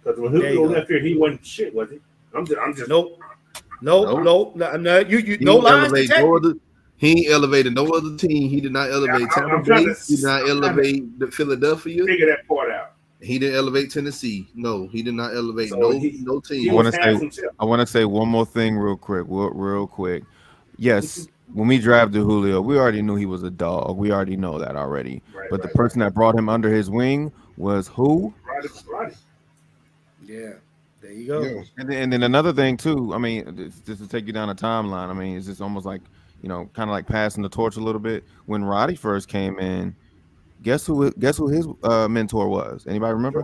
Because when Julio left here, he wasn't shit, was he? I'm just
Nope. No, you no lies to tell.
He ain't elevated no other team. He did not elevate Tampa Bay. He did not elevate the Philadelphia.
Figure that part out.
He didn't elevate Tennessee. No, he did not elevate no team.
I want to say one more thing real quick. Yes, when we drafted Julio, we already knew he was a dog. We already know that already. But the person that brought him under his wing was who?
Roddy.
Yeah. There you go.
Yeah.
And then another thing too. I mean, just to take you down a timeline. I mean, it's just almost like, kind of like passing the torch a little bit. When Roddy first came in, guess who his mentor was? Anybody remember?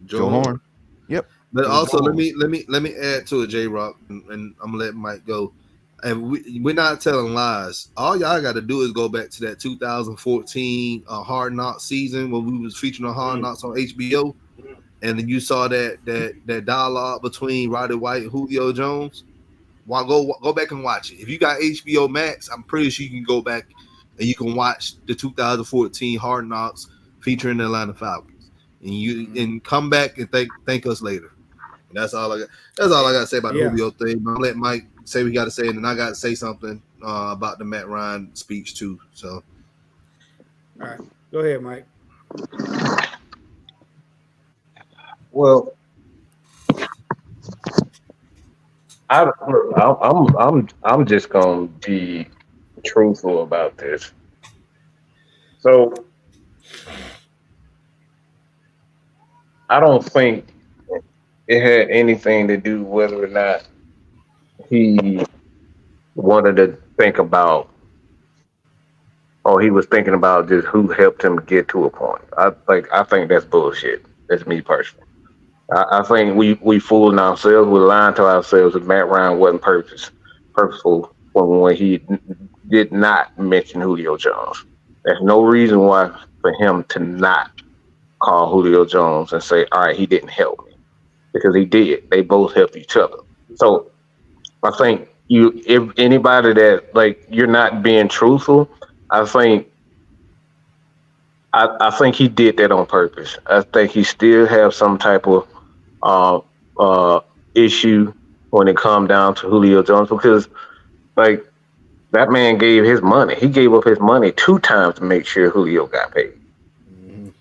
Joe Horn. Yep.
But also let me add to it, J-Rock, and I'm gonna let Mike go. And we're not telling lies. All y'all got to do is go back to that 2014 Hard Knocks season when we was featuring on Hard Knocks on HBO, and then you saw that dialogue between Roddy White and Julio Jones. Well, go back and watch it. If you got HBO Max, I'm pretty sure you can go back and you can watch the 2014 Hard Knocks featuring the Atlanta Falcons, and come back and thank us later. And that's all I got. That's all I got to say about the Julio thing. But I'll let Mike say what he got to say, and then I got to say something about the Matt Ryan speech too. So,
all right, go ahead, Mike.
Well, I'm just gonna be truthful about this. So, I don't think it had anything to do whether or not he wanted to think about, or he was thinking about just who helped him get to a point. I think that's bullshit. That's me personally. I think we fooling ourselves. We're lying to ourselves that Matt Ryan wasn't purposeful when he did not mention Julio Jones. There's no reason why for him to not call Julio Jones and say, all right, he didn't help me. Because he did. They both helped each other. So I think if anybody that you're not being truthful, I think he did that on purpose. I think he still have some type of issue when it come down to Julio Jones, because that man gave his money. He gave up his money 2 times to make sure Julio got paid.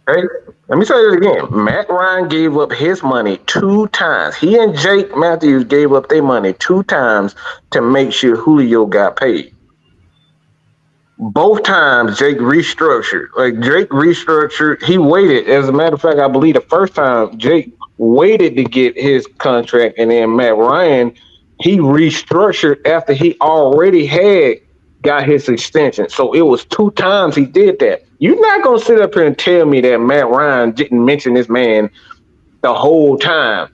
Right? Let me say it again. Matt Ryan gave up his money 2 times. He and Jake Matthews gave up their money 2 times to make sure Julio got paid. Both times Jake restructured. He waited. As a matter of fact, I believe the first time Jake waited to get his contract, and then Matt Ryan, he restructured after he already had got his extension. So it was 2 times he did that. You're not going to sit up here and tell me that Matt Ryan didn't mention this man the whole time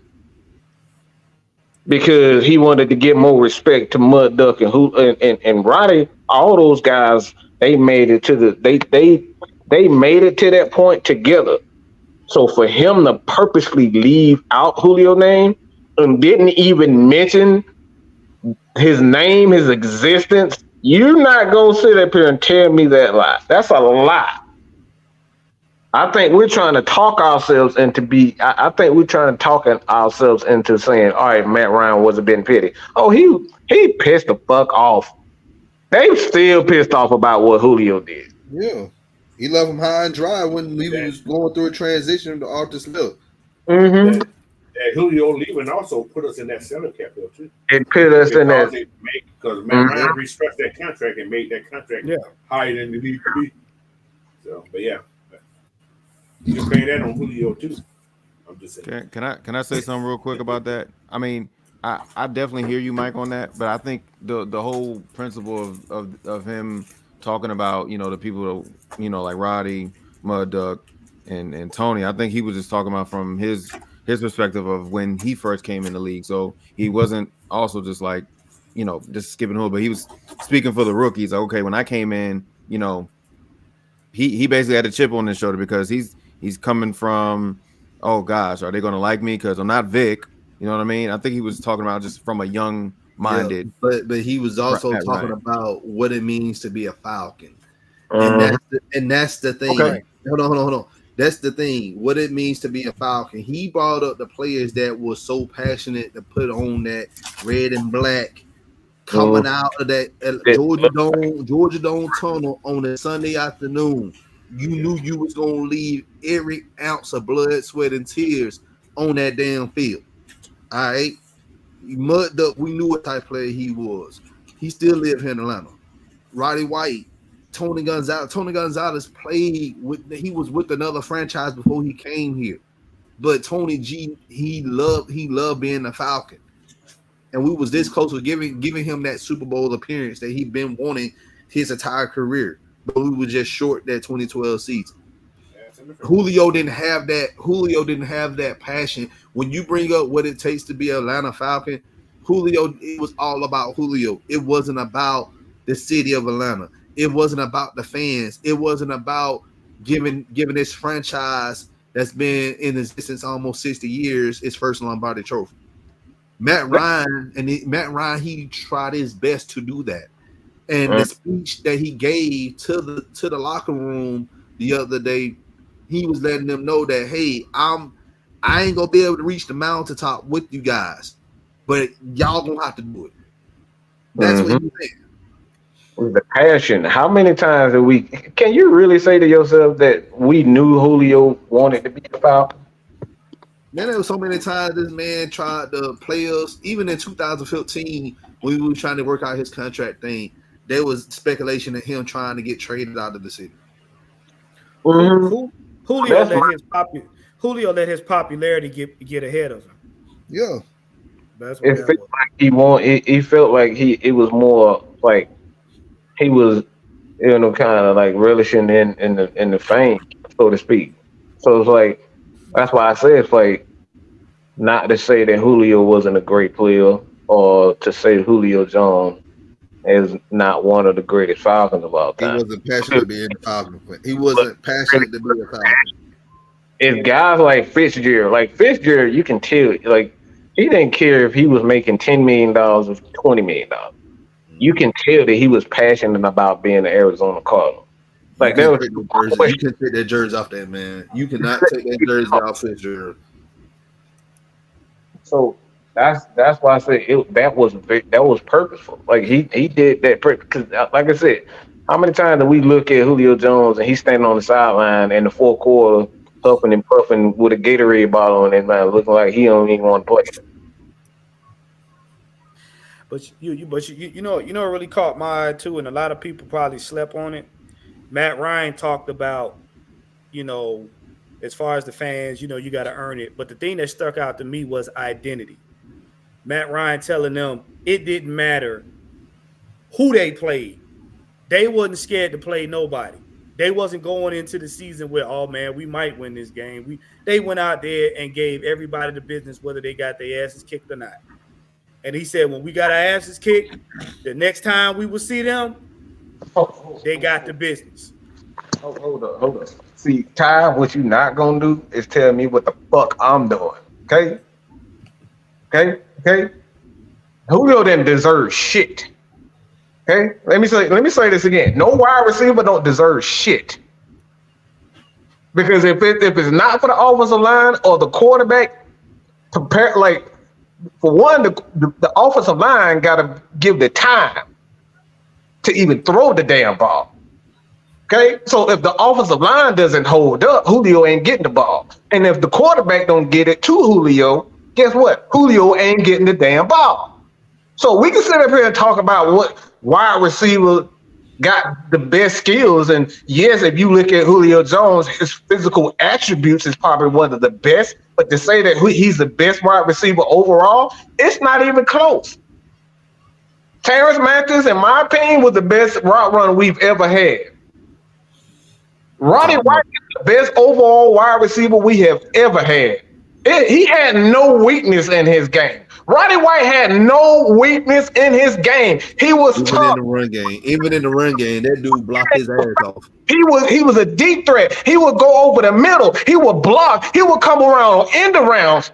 because he wanted to give more respect to Mud Duck and Roddy. All those guys, they made it to they made it to that point together. So for him to purposely leave out Julio's name and didn't even mention his name, his existence, you're not gonna sit up here and tell me that lie. That's a lie. I think we're trying to talk ourselves into I think we're trying to talk ourselves into saying, all right, Matt Ryan wasn't being petty. Oh, he pissed the fuck off. They still pissed off about what Julio did.
Yeah. He left him high and dry when he was going through a transition to Arthur Smith.
Mm-hmm.
That Julio leaving also put us in that salary cap bill too.
It put us in that
because Matt Ryan restructured that contract and made that contract higher than the need to be. So, but yeah, you can pay that on Julio too. I'm just saying.
Can I say something real quick about that? I mean, I definitely hear you, Mike, on that, but I think the whole principle of him talking about, you know, the people that, you know, like Roddy, Mud Duck, and Tony, I think he was just talking about from his perspective of when he first came in the league. So he wasn't also just like, you know, just skipping who, but he was speaking for the rookies. Like, okay, when I came in, you know, he basically had a chip on his shoulder because he's coming from, oh gosh, are they going to like me because I'm not Vic? You know what I mean? I think he was talking about just from a young minded.
Yeah, but he was also talking about what it means to be a Falcon, and that's the thing.
Okay.
Hold on. That's the thing. What it means to be a Falcon. He brought up the players that were so passionate to put on that red and black, coming out of that Georgia Dome tunnel on a Sunday afternoon. You knew you was gonna leave every ounce of blood, sweat, and tears on that damn field. All right. Mud Duck, we knew what type of player he was. He still lived here in Atlanta. Roddy White, Tony Gonzalez. Tony Gonzalez played with. He was with another franchise before he came here. But Tony G, he loved being a Falcon, and we was this close to giving him that Super Bowl appearance that he'd been wanting his entire career. But we were just short that 2012 season. Julio didn't have that. Julio didn't have that passion. When you bring up what it takes to be an Atlanta Falcon, Julio, it was all about Julio. It wasn't about the city of Atlanta. It wasn't about the fans. It wasn't about giving this franchise that's been in existence almost 60 years its first Lombardi trophy. Matt Ryan, he tried his best to do that. And the speech that he gave to the locker room the other day, he was letting them know that, hey, I ain't gonna be able to reach the mountaintop with you guys, but y'all gonna have to do it. That's what he said.
With the passion, how many times can you really say to yourself that we knew Julio wanted to be a Falcon?
Man, there was so many times this man tried to play us. Even in 2015, when we were trying to work out his contract thing, there was speculation of him trying to get traded out of the city.
Julio let his popularity get ahead of him.
Yeah,
that's what
it felt like he felt like it was more like he was, you know, kind of like relishing in the fame, so to speak. So it's like that's why I say it's like not to say that Julio wasn't a great player or to say Julio Jones is not one of the greatest Falcons of all time.
He wasn't passionate to be a Falcon. He wasn't passionate to be a Falcon.
It's guys like Fitzgerald. Like Fitzgerald, you can tell, like he didn't care if he was making $10 million or $20 million. You can tell that he was passionate about being an Arizona Cardinal. Like
you can take that jersey off that man. You cannot take that jersey off Fitzgerald.
So that's why I say that was purposeful. Like he did that because, like I said, how many times do we look at Julio Jones and he's standing on the sideline in the fourth quarter, huffing and puffing with a Gatorade bottle in his mouth, looking like he don't even want to play.
But you know what really caught my eye too, and a lot of people probably slept on it. Matt Ryan talked about, you know, as far as the fans, you know, you got to earn it. But the thing that stuck out to me was identity. Matt Ryan telling them it didn't matter who they played. They wasn't scared to play nobody. They wasn't going into the season with, oh, man, we might win this game. They went out there and gave everybody the business, whether they got their asses kicked or not. And he said, when we got our asses kicked, the next time we will see them, they got the business.
Hold up. See, Ty, what you not gonna do is tell me what the fuck I'm doing. Okay. Julio didn't deserve shit. Okay, let me say this again. No wide receiver don't deserve shit. Because if it's not for the offensive line or the quarterback, prepare like for one, the offensive line gotta give the time to even throw the damn ball. Okay, so if the offensive line doesn't hold up, Julio ain't getting the ball. And if the quarterback don't get it to Julio, guess what? Julio ain't getting the damn ball. So we can sit up here and talk about what wide receiver got the best skills. And yes, if you look at Julio Jones, his physical attributes is probably one of the best. But to say that he's the best wide receiver overall, it's not even close. Terrence Mathis, in my opinion, was the best route runner we've ever had. Roddy White is the best overall wide receiver we have ever had. He had no weakness in his game. Roddy White had no weakness in his game. He was tough.
Even in the run game, that dude blocked his ass off.
He was a deep threat. He would go over the middle. He would block. He would come around on end arounds.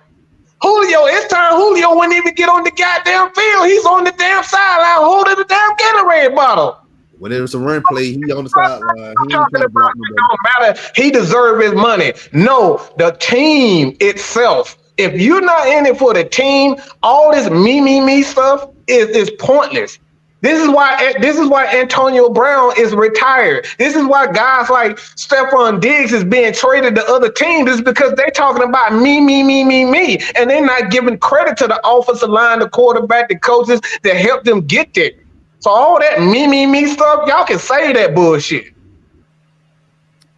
Julio, it's time Julio wouldn't even get on the goddamn field. He's on the damn sideline holding the damn Gatorade bottle.
When there was a run play, he on the sideline. He
don't matter. He deserved his money. No, the team itself. If you're not in it for the team, all this me stuff is pointless. This is why Antonio Brown is retired. This is why guys like Stephon Diggs is being traded to other teams. Is because they're talking about me, and they're not giving credit to the offensive line, the quarterback, the coaches that helped them get there. So all that me stuff, y'all can say that bullshit.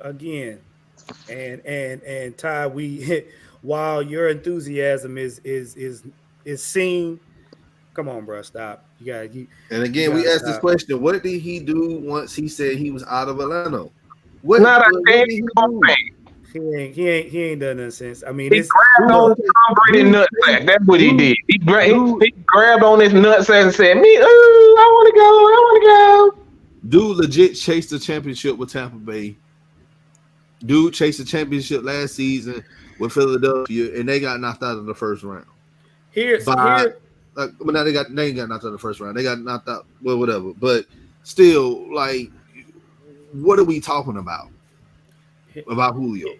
Again, and Ty, while your enthusiasm is seen, come on, bro, stop. We
asked this question: what did he do once he said he was out of Atlanta?
What did he do?
He ain't done nothing since. I mean,
he grabbed on Tom Brady nutsack. That's what he did. He grabbed on his nutsack and said, I want to go.
Dude legit chased the championship with Tampa Bay. Dude chased the championship last season with Philadelphia, and they got knocked out of the first round. They ain't got knocked out of the first round. They got knocked out, well, whatever. But still, like, what are we talking about Julio?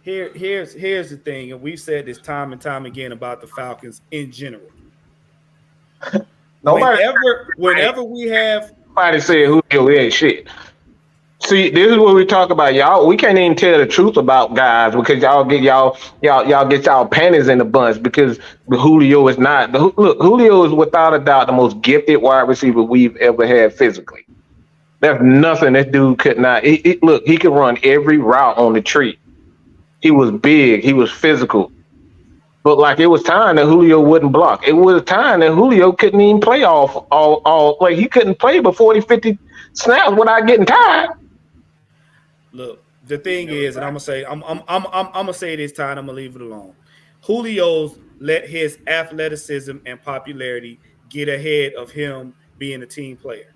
Here's the thing, and we've said this time and time again about the Falcons in general. Whenever we have
somebody said Julio ain't shit. See, this is what we talk about, y'all. We can't even tell the truth about guys because y'all get y'all panties in the bunch because Julio is not. Look, Julio is without a doubt the most gifted wide receiver we've ever had physically. There's nothing this dude could not. Look, he could run every route on the tree. He was big. He was physical. But like it was time that Julio wouldn't block. It was time that Julio couldn't even play all like he couldn't play but 40, 50 snaps without getting tired.
Look, the thing is, and I'm gonna say this time, I'm gonna leave it alone. Julio's let his athleticism and popularity get ahead of him being a team player.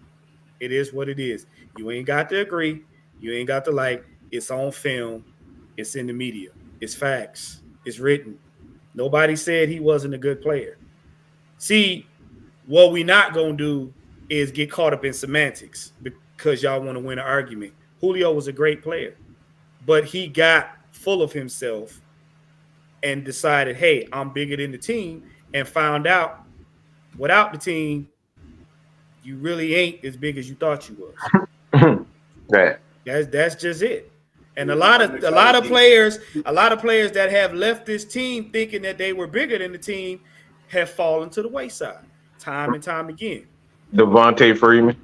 It is what it is. You ain't got to agree. You ain't got to like. It's on film. It's in the media. It's facts. It's written. Nobody said he wasn't a good player. See, what we not gonna do is get caught up in semantics because y'all want to win an argument. Julio was a great player, but he got full of himself and decided, hey, I'm bigger than the team, and found out without the team, you really ain't as big as you thought you was.
Right.
That's just it. And a lot of players that have left this team thinking that they were bigger than the team have fallen to the wayside time and time again.
Devontae Freeman.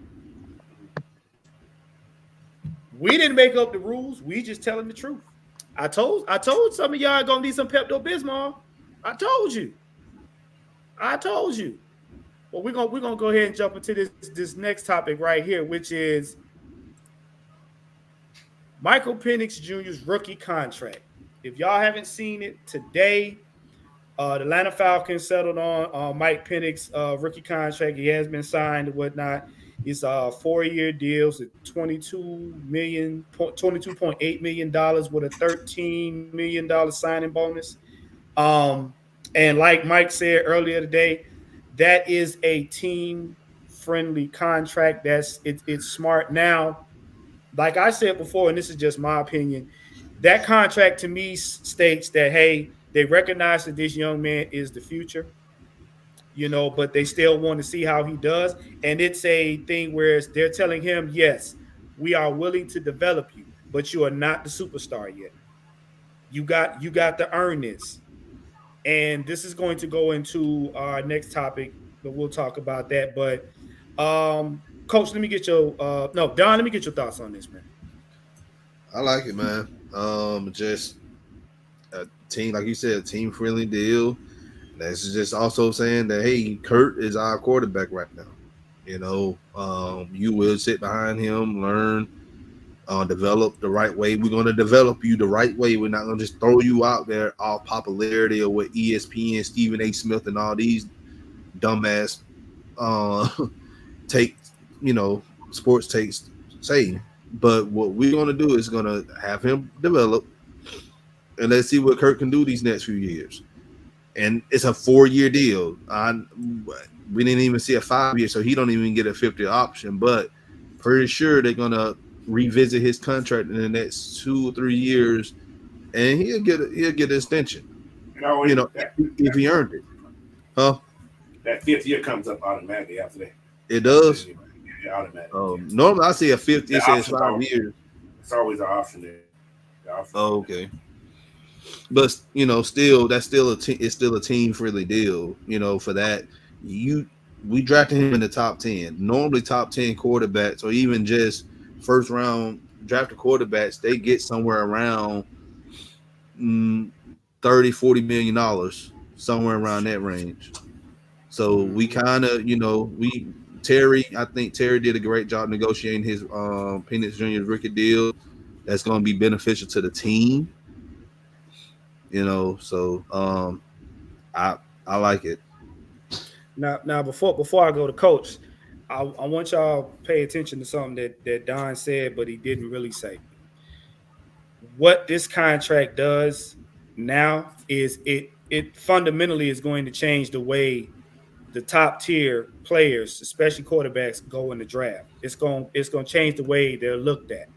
We didn't make up the rules. We just telling the truth. I told some of y'all gonna need some Pepto-Bismol. I told you. Well, we're gonna go ahead and jump into this next topic right here, which is Michael Penix Jr.'s rookie contract. If y'all haven't seen it today, The Atlanta Falcons settled on Mike Penix rookie contract. He has been signed and whatnot. It's a 4-year deal, so $22.8 million with a $13 million signing bonus. And like Mike said earlier today, that is a team-friendly contract. It's smart. Now, like I said before, and this is just my opinion, that contract to me states that, hey, they recognize that this young man is the future, but they still want to see how he does. And it's a thing where they're telling him, yes, we are willing to develop you, but you are not the superstar yet. You got to earn this. And this is going to go into our next topic, but we'll talk about that. But Coach, let me get your Don, let me get your thoughts on this, man.
I like it, man. Just a team, like you said, a team friendly deal. This is just also saying that, hey, Kurt is our quarterback right now. You will sit behind him, learn, develop the right way. We're going to develop you the right way. We're not going to just throw you out there off popularity or what ESPN, Stephen A. Smith, and all these dumbass sports takes say. But what we're going to do is going to have him develop, and let's see what Kurt can do these next few years. And it's a 4-year deal. We didn't even see a 5-year, so he don't even get a 50 option. But pretty sure they're going to revisit his contract in the next 2 or 3 years, and he'll get an extension. If he earned it, huh?
That 5th year comes up automatically after that.
It does.
Yeah, automatically.
Normally I see a 5th. It says 5 years.
It's always an option there.
Okay. But still, that's still it's still a team friendly deal. For that, we drafted him in the top 10. Normally, top 10 quarterbacks, or even just first round drafted quarterbacks, they get somewhere around $30-40 million, somewhere around that range. So we kind of, I think Terry did a great job negotiating his Penix Jr. rookie deal. That's going to be beneficial to the team. So I like it.
Now before I go to Coach, I want y'all to pay attention to something that Don said, but he didn't really say. What this contract does now is it fundamentally is going to change the way the top tier players, especially quarterbacks, go in the draft. It's going to change the way they're looked at.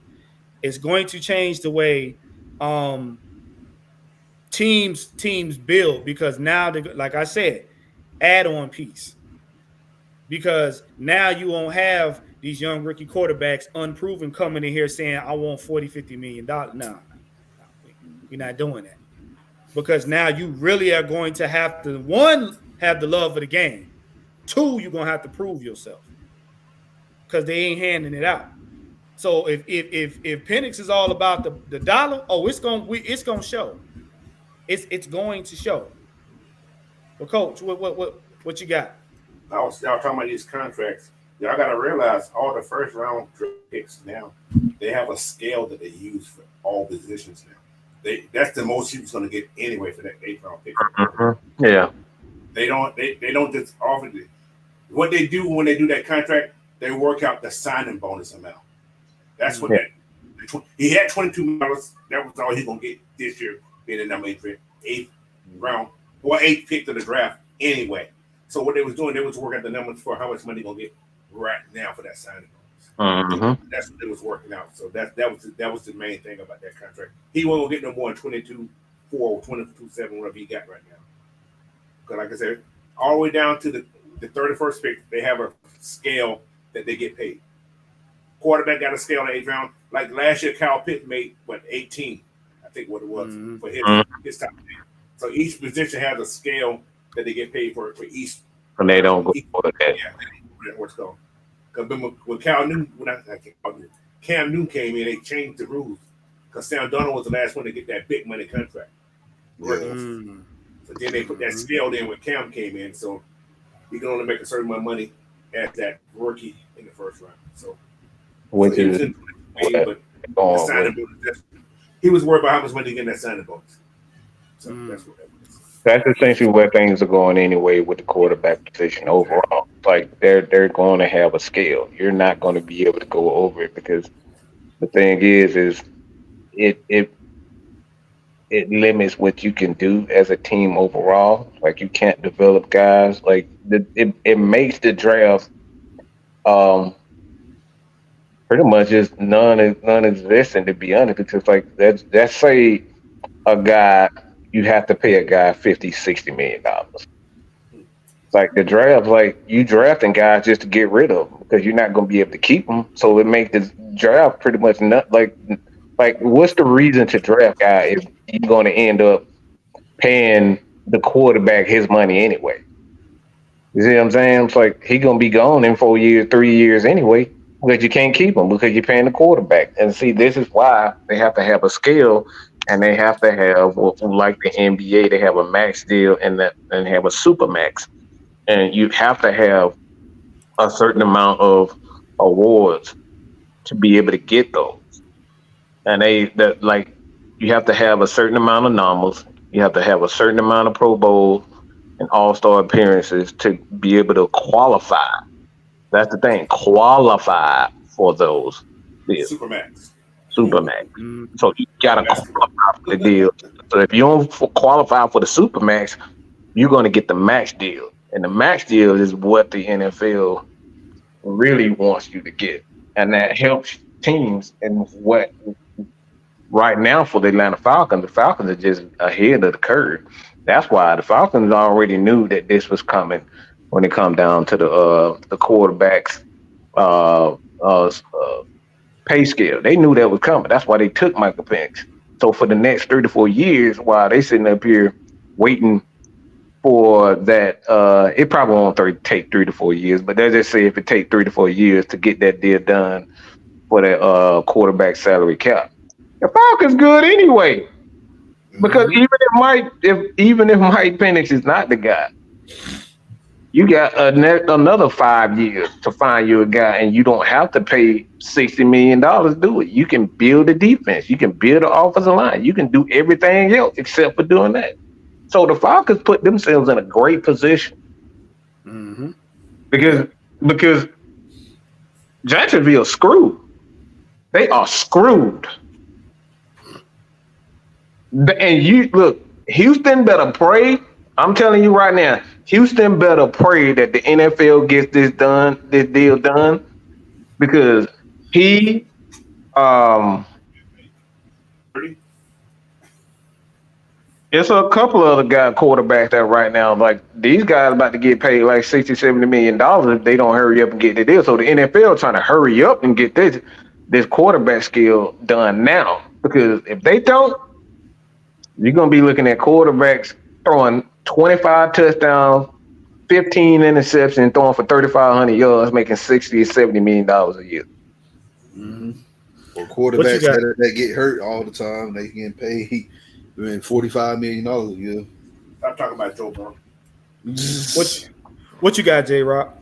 It's going to change the way teams build, because now, like I said, add-on piece. Because now you won't have these young rookie quarterbacks unproven coming in here saying, I want $40-50 million. No, we're not doing that. Because now you really are going to have to, one, have the love of the game. 2, you're going to have to prove yourself. Because they ain't handing it out. So if Penix is all about the dollar, it's gonna show. It's going to show. Well, Coach, what you got?
Y'all talking about these contracts. Y'all got to realize all the first round picks now, they have a scale that they use for all positions now. That's the most he's going to get anyway for that 8th round pick.
Mm-hmm. Yeah. They
don't just offer it. What they do when they do that contract, they work out the signing bonus amount. That's what he had $22 million. That was all he's going to get this year, being the number 8th round or 8th pick of the draft anyway. So what they was doing, they was working out the numbers for how much money going to get right now for that signing bonus.
Mm-hmm.
That's what they was working out. So that was the main thing about that contract. He won't get no more than 22.4 or 22.7, whatever he got right now. Because like I said, all the way down to the 31st pick, they have a scale that they get paid. Quarterback got a scale in the 8th round. Like last year, Kyle Pitts made 18, I think what it was for his top pick. So each position has a scale that they get paid for each.
And they don't go for that.
Yeah, what's called. Because when Cam Newton came in, they changed the rules. Because Sam Darnold was the last one to get that big money contract.
Yeah.
So then they put that scale in when Cam came in. So he can only make a certain amount of money as that rookie in the first round. So
which is
he was worried about how much money he get in that signing bonus. So that's what that was.
That's essentially where things are going anyway with the quarterback position overall. Like they're going to have a scale. You're not going to be able to go over it because the thing is it it it limits what you can do as a team overall. Like you can't develop guys. Like it makes the draft um pretty much just non-existent to be honest. Because like that's say a guy you have to pay a guy 50, $60 million. Like the draft, like you drafting guys just to get rid of them because you're not going to be able to keep them. So it makes the draft pretty much not like what's the reason to draft guy if you're going to end up paying the quarterback his money anyway? You see what I'm saying? It's like he gonna be gone in 4 years, 3 years anyway, because you can't keep him because you're paying the quarterback. And see, this is why they have to have a scale, and they have to have like the NBA, they have a max deal and have a super max, and you have to have a certain amount of awards to be able to get those. And that like you have to have a certain amount of normals, you have to have a certain amount of Pro Bowl and All-Star appearances to be able to qualify. That's the thing, qualify for those deals.
Supermax.
Supermax. So you gotta qualify for the deal. So if you don't qualify for the Supermax, you're gonna get the max deal. And the max deal is what the NFL really wants you to get. And that helps teams in what right now for the Atlanta Falcons, the Falcons are just ahead of the curve. That's why the Falcons already knew that this was coming when it come down to the quarterbacks pay scale. They knew that was coming. That's why they took Michael Penix. So for the next 3 to 4 years, while they sitting up here waiting for that, it probably won't take 3 to 4 years, but they just say if it take 3 to 4 years to get that deal done for that quarterback salary cap, the Falcons good anyway. Because even if Mike Penix is not the guy, you got another 5 years to find you a guy, and you don't have to pay $60 million to do it. You can build a defense, you can build an offensive line, you can do everything else except for doing that. So the Falcons put themselves in a great position because Jacksonville's screwed. They are screwed. And you look, Houston better pray. I'm telling you right now, Houston better pray that the NFL gets this deal done, because he it's a couple of other quarterbacks that right now, like these guys about to get paid like $60-70 million if they don't hurry up and get the deal. So the NFL trying to hurry up and get this quarterback skill done now, because if they don't, you're going to be looking at quarterbacks throwing 25 touchdowns, 15 interceptions, throwing for 3,500 yards, making $60-70 million a year.
Or quarterbacks that get hurt all the time, they get paid $45 million a year.
I'm talking about Joe Burrow.
What you got, J-Rock?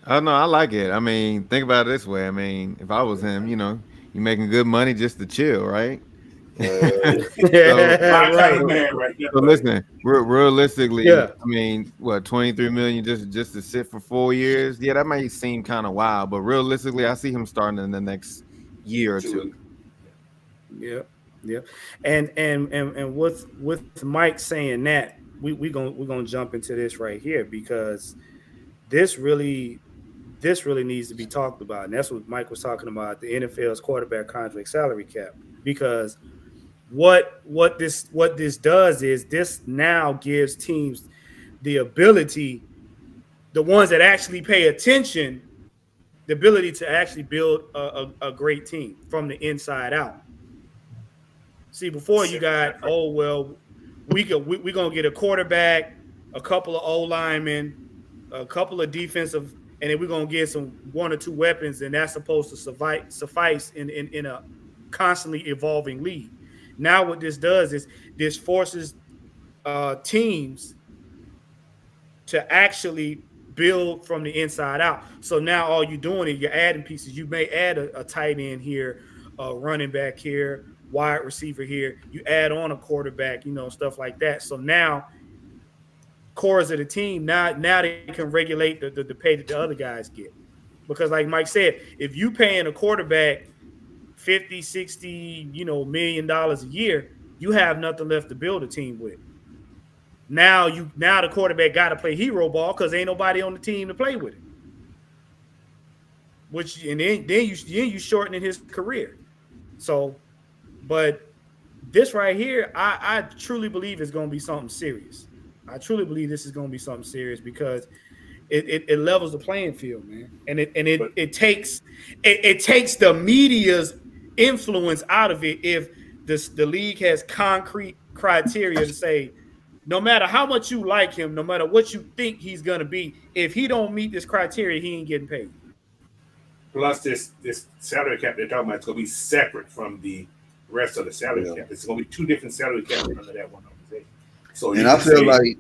I don't know. I like it. I mean, think about it this way. I mean, if I was him, you're making good money just to chill, right?
Right.
So listen, realistically, I mean, what, 23 million just to sit for 4 years? Yeah, that might seem kind of wild, but realistically, I see him starting in the next year or two.
Yeah. And with Mike saying that, we're gonna jump into this right here, because this really needs to be talked about, and that's what Mike was talking about, the NFL's quarterback contract salary cap. Because what this does is this now gives teams the ability, the ones that actually pay attention, the ability to actually build a great team from the inside out. See, before you got, we're gonna get a quarterback, a couple of O linemen, a couple of defensive, and then we're gonna get some 1 or 2 weapons, and that's supposed to suffice in a constantly evolving league. Now what this does is this forces teams to actually build from the inside out. So now all you're doing is you're adding pieces. You may add a tight end here, a running back here, wide receiver here. You add on a quarterback, stuff like that. So now cores of the team, now they can regulate the pay that the other guys get. Because like Mike said, if you paying a quarterback 50, 60, $1 million a year, you have nothing left to build a team with. Now the quarterback got to play hero ball because ain't nobody on the team to play with it. Then you shortening his career. So, but this right here, I truly believe is going to be something serious. I truly believe this is going to be something serious because it levels the playing field, man, and it takes the media's influence out of it if the league has concrete criteria to say, no matter how much you like him, no matter what you think he's going to be, if he don't meet this criteria, he ain't getting paid.
Plus, this salary cap they're talking about is going to be separate from the rest of the salary cap. It's going to be two different salary caps under that one organization. So,
and I feel like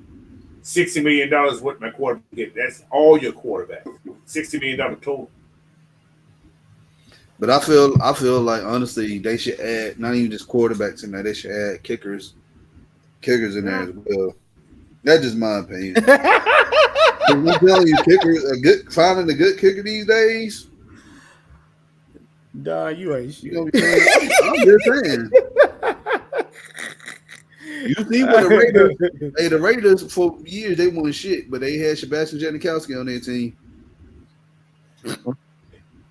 $60 million what my quarterback get. That's all your quarterbacks. $60 million total.
But I feel like honestly they should add not even just quarterbacks in there. They should add kickers in there as well. That's just my opinion. I'm telling you, finding a good kicker these days.
Nah, you ain't shit.
I'm just saying. You see what the Raiders for years they won shit, but they had Sebastian Janikowski on their team.
And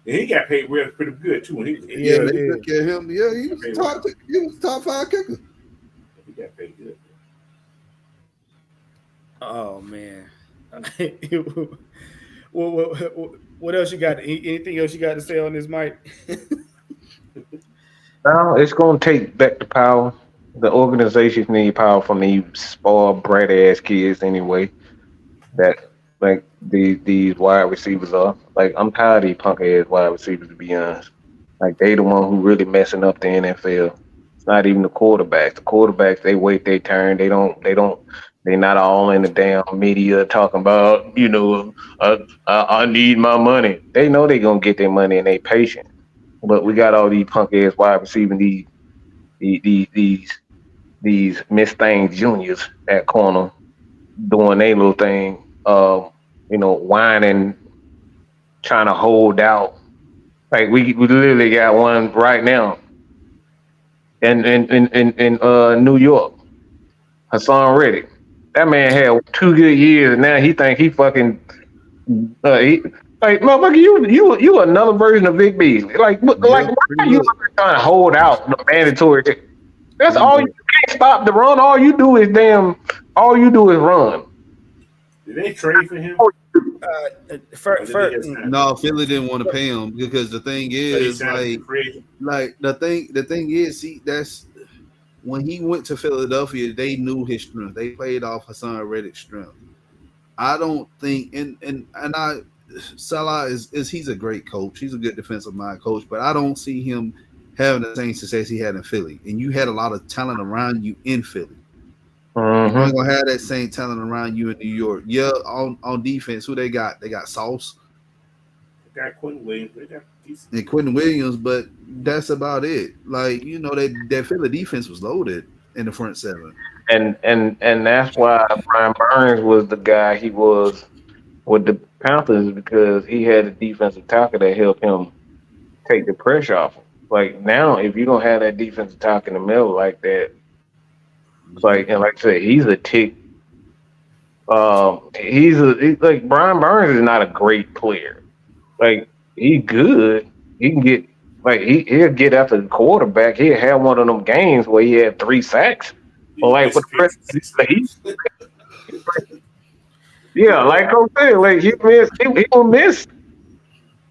he got paid pretty good too when he was
they took care of him. Yeah, he was top 5 kicker.
He got paid good.
Oh man. What else you got? Anything else you got to say on this, Mike?
No, it's going to take back the power. The organizations need power from these spoiled brat ass kids anyway. That like these wide receivers are. Like I'm tired of these punk ass wide receivers, to be honest. Like they the one who really messing up the NFL. It's not even the quarterbacks. The quarterbacks, they wait their turn. They're not all in the damn media talking about, I need my money. They know they're gonna get their money and they patient. But we got all these punk ass wide receiving these Miss Things juniors at corner doing their little thing, whining, trying to hold out. Like we literally got one right now in New York, Hassan Reddick. That man had 2 good years, and now he think he fucking motherfucker. You another version of Big B. Like why are you trying to hold out the mandatory? That's all you can't stop the run. All you do is run.
Did they trade for him?
No, Philly didn't want to pay him because the thing is, the thing is, see, that's when he went to Philadelphia, they knew his strength. They played off Hassan Reddick's strength. I don't think, Salah is he's a great coach. He's a good defensive mind coach, but I don't see him having the same success he had in Philly. And you had a lot of talent around you in Philly.
Mm-hmm.
You're not gonna have that same talent around you in New York. Yeah, on defense, who they got? They got Sauce.
They got Quentin Williams.
And Quentin Williams, but that's about it. Like, that Philly defense was loaded in the front seven.
And that's why Brian Burns was the guy he was with the Panthers, because he had a defensive tackle that helped him take the pressure off him. Like now, if you don't have that defensive tackle in the middle like that, like I said, he's a tick. He's like Brian Burns is not a great player. Like he's good. He can get he'll get after the quarterback. He'll have one of them games where he had 3 sacks. Or like for the rest yeah, like I said, like he will miss.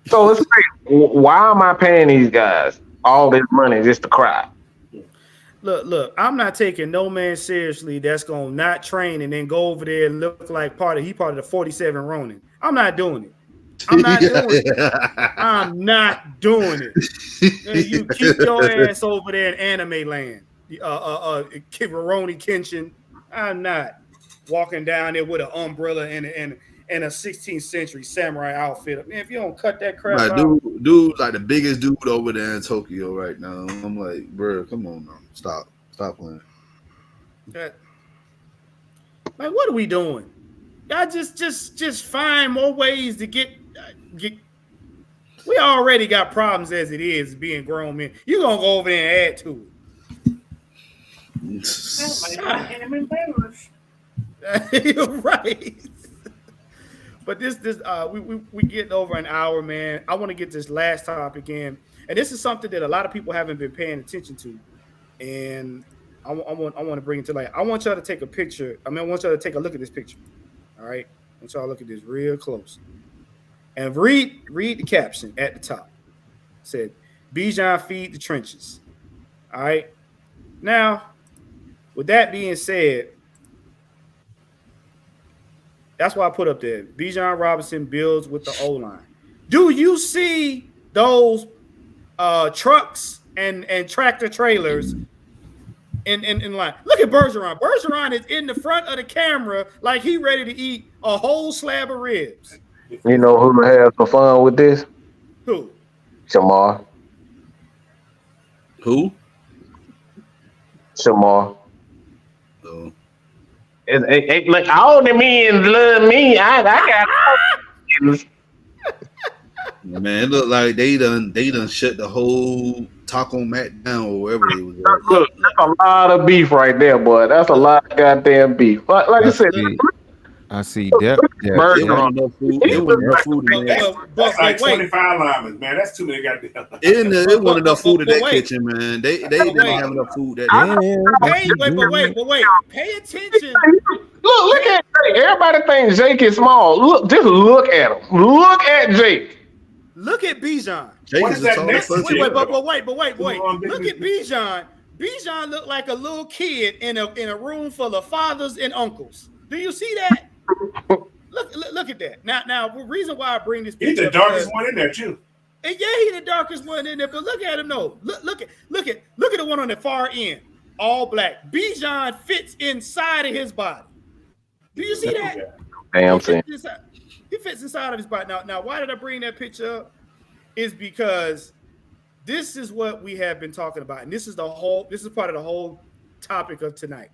So it's like, why am I paying these guys all this money just to cry?
Look, I'm not taking no man seriously that's gonna not train and then go over there and look like part of the 47 Ronin. I'm not doing it. I'm not doing it. You keep your ass over there in anime land. Roni Kenshin. I'm not walking down there with an umbrella and in a 16th century samurai outfit. Man, if you don't cut that crap
Like,
out,
dude, like the biggest dude over there in Tokyo right now. I'm like, bro, come on now, stop playing.
Like, what are we doing? Y'all just find more ways to get. We already got problems as it is being grown men. You gonna go over there and add to it. You're right. But we getting over an hour, man. I want to get this last topic in, and this is something that a lot of people haven't been paying attention to, and I want to bring it to light. I want y'all to take a picture. I want y'all to take a look at this picture. All right, I want y'all to look at this real close, and read the caption at the top. It said, "Bijan feed the trenches." All right. Now, with that being said, that's why I put up there. Bijan Robinson builds with the O-line. Do you see those trucks and tractor trailers in line? Look at Bergeron. Bergeron is in the front of the camera like he ready to eat a whole slab of ribs.
You know who has some fun with this?
Who?
Shamar.
Who?
Shamar.
Oh.
Like all the men love me. I got
Man, it look like they done shut the whole taco mat down or wherever they was at.
Look, that's a lot of beef right there, boy. That's a lot of goddamn beef. Like I said,
I see depth.
It wasn't enough food. It wasn't enough food in that.
That's like 25 linemen, man. That's too many goddamn.
It wasn't enough food in that kitchen, man. They didn't
wait.
have enough food that
Hey, wait. Pay attention.
Look at Jake. Everybody thinks Jake is small. Just look at him. Look at Jake.
Look at Bijan.
Jake is the tallest person.
Wait. Look at Bijan. Bijan looked like a little kid in a room full of fathers and uncles. Do you see that? Look at that. Now, the reason why I bring this picture,
He's the darkest one in there too.
And yeah, he's the darkest one in there. But look at him though. Look at the one on the far end, all black. Bijan fits inside of his body. Do you see that?
Damn thing.
He fits inside of his body. Now, why did I bring that picture up? Is because this is what we have been talking about, and this is part of the whole topic of tonight.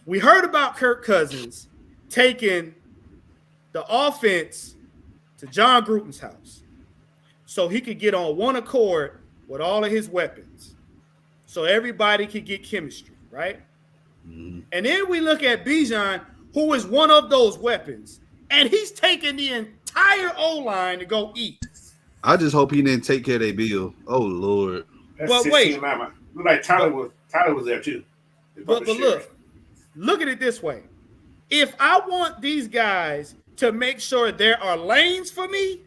We heard about Kirk Cousins taking the offense to John Gruden's house so he could get on one accord with all of his weapons, so everybody could get chemistry, right? Mm-hmm. And then we look at Bijan, who is one of those weapons, and he's taking the entire O-line to go eat.
I just hope he didn't take care of their bill. Oh Lord.
That's
but wait,
look like Tyler was there too.
But look at it this way. If I want these guys to make sure there are lanes for me,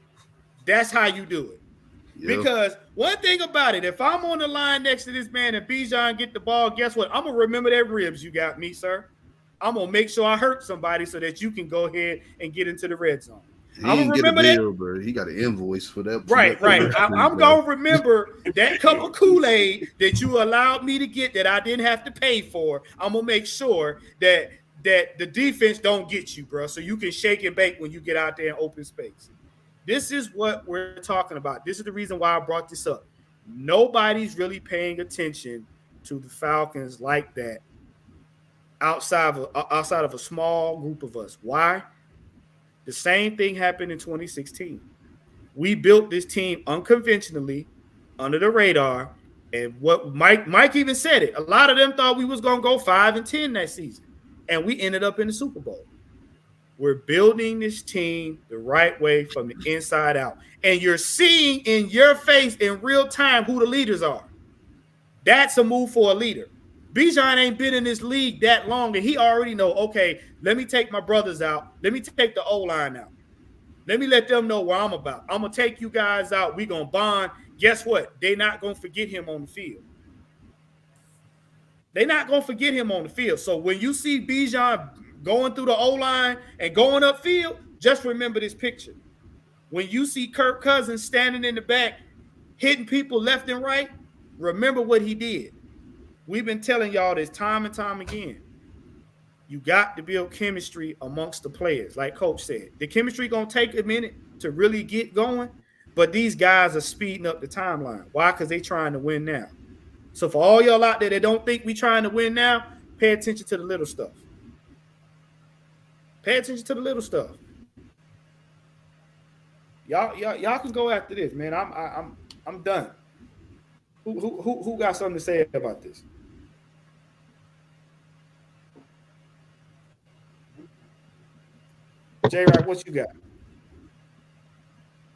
that's how you do it. Yep. Because one thing about it, if I'm on the line next to this man and Bijan get the ball, guess what? I'm going to remember that ribs you got me, sir. I'm going to make sure I hurt somebody so that you can go ahead and get into the red zone. I'm going to remember that. Bro.
He got an invoice for that.
Right. I'm going to remember that cup of Kool-Aid that you allowed me to get that I didn't have to pay for. I'm going to make sure that the defense don't get you, bro, so you can shake and bake when you get out there in open space. This is what we're talking about. This is the reason why I brought this up. Nobody's really paying attention to the Falcons like that outside of a small group of us. Why? The same thing happened in 2016. We built this team unconventionally, under the radar, and what Mike even said it. A lot of them thought we was going to go 5-10 that season, and we ended up in the Super Bowl. We're building this team the right way from the inside out, and you're seeing in your face in real time who the leaders are. That's a move for a leader. Bijan ain't been in this league that long, and he already know, okay, let me take my brothers out. Let me take the O-line out. Let me let them know what I'm about. I'm going to take you guys out. We're going to bond. Guess what? They're not going to forget him on the field. They're not going to forget him on the field. So when you see Bijan going through the O-line and going upfield, just remember this picture. When you see Kirk Cousins standing in the back, hitting people left and right, remember what he did. We've been telling y'all this time and time again. You got to build chemistry amongst the players. Like Coach said, the chemistry going to take a minute to really get going, but these guys are speeding up the timeline. Why? Because they trying to win now. So for all y'all out there that don't think we trying to win now, pay attention to the little stuff. Pay attention to the little stuff. Y'all can go after this, man. I'm done. Who got something to say about this? J-Rock, what you got?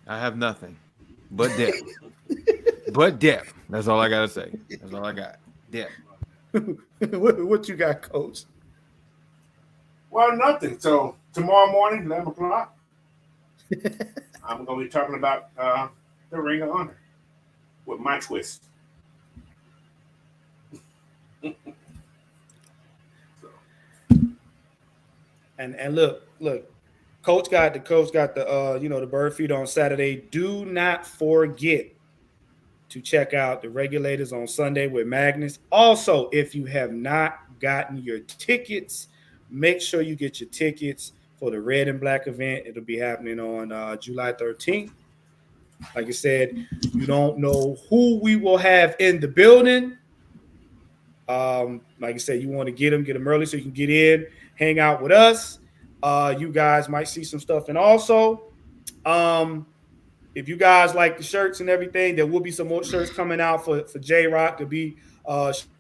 I have nothing but depth. But depth. That's all I gotta say. That's all I got. Depth.
What you got, Coach?
Well, nothing. So tomorrow morning, 11 o'clock, I'm going to be talking about the Ring of Honor with my twist.
And look, Coach got the the bird feed on Saturday. Do not forget to check out the Regulators on Sunday with Magnus. Also, if you have not gotten your tickets, make sure you get your tickets for the Red and Black event. It'll be happening on July 13th. Like I said, you don't know who we will have in the building. Like I said, you want to get them early so you can get in, hang out with us. You guys might see some stuff. And also, if you guys like the shirts and everything, there will be some more shirts coming out for J-Rock. There'll be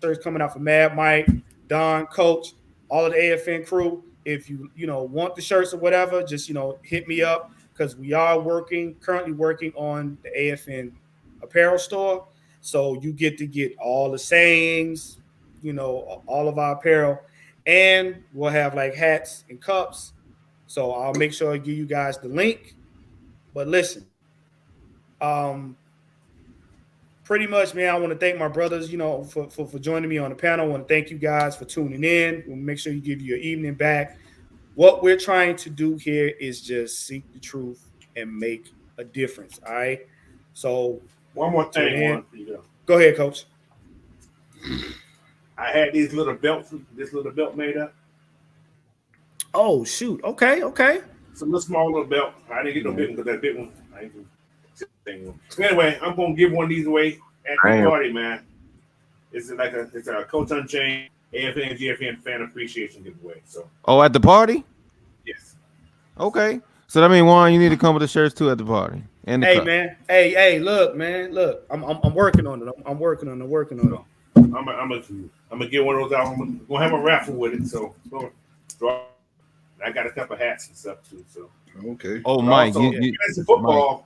shirts coming out for Mad Mike, Don, Coach, all of the AFN crew. If you want the shirts or whatever, just hit me up, because we are currently working on the AFN apparel store. So you get to get all the sayings, all of our apparel, and we'll have like hats and cups. So I'll make sure I give you guys the link. But listen, pretty much, man, I want to thank my brothers, for joining me on the panel. I want to thank you guys for tuning in. We'll make sure you give your evening back. What we're trying to do here is just seek the truth and make a difference. All right. So
one more thing.
Go ahead, Coach.
I had this little belt made up.
Oh, shoot. Okay.
It's a little small little belt. I didn't get no big one because that big one, I ain't gonna. Anyway, I'm gonna give one of these away at the party, man. It's a Coach Unchained AFN and GFN fan appreciation giveaway. So.
Oh, at the party?
Yes.
Okay. So that means, Juan, you need to come with the shirts too at the party. And the cup.
Man. Hey, look, man. Look, I'm working on it. I'm working on it.
I'm gonna get one of those out. I'm gonna have a raffle with it. So I got a couple of hats and stuff too. So
okay.
Oh, Mike,
also, fantasy football. Mike.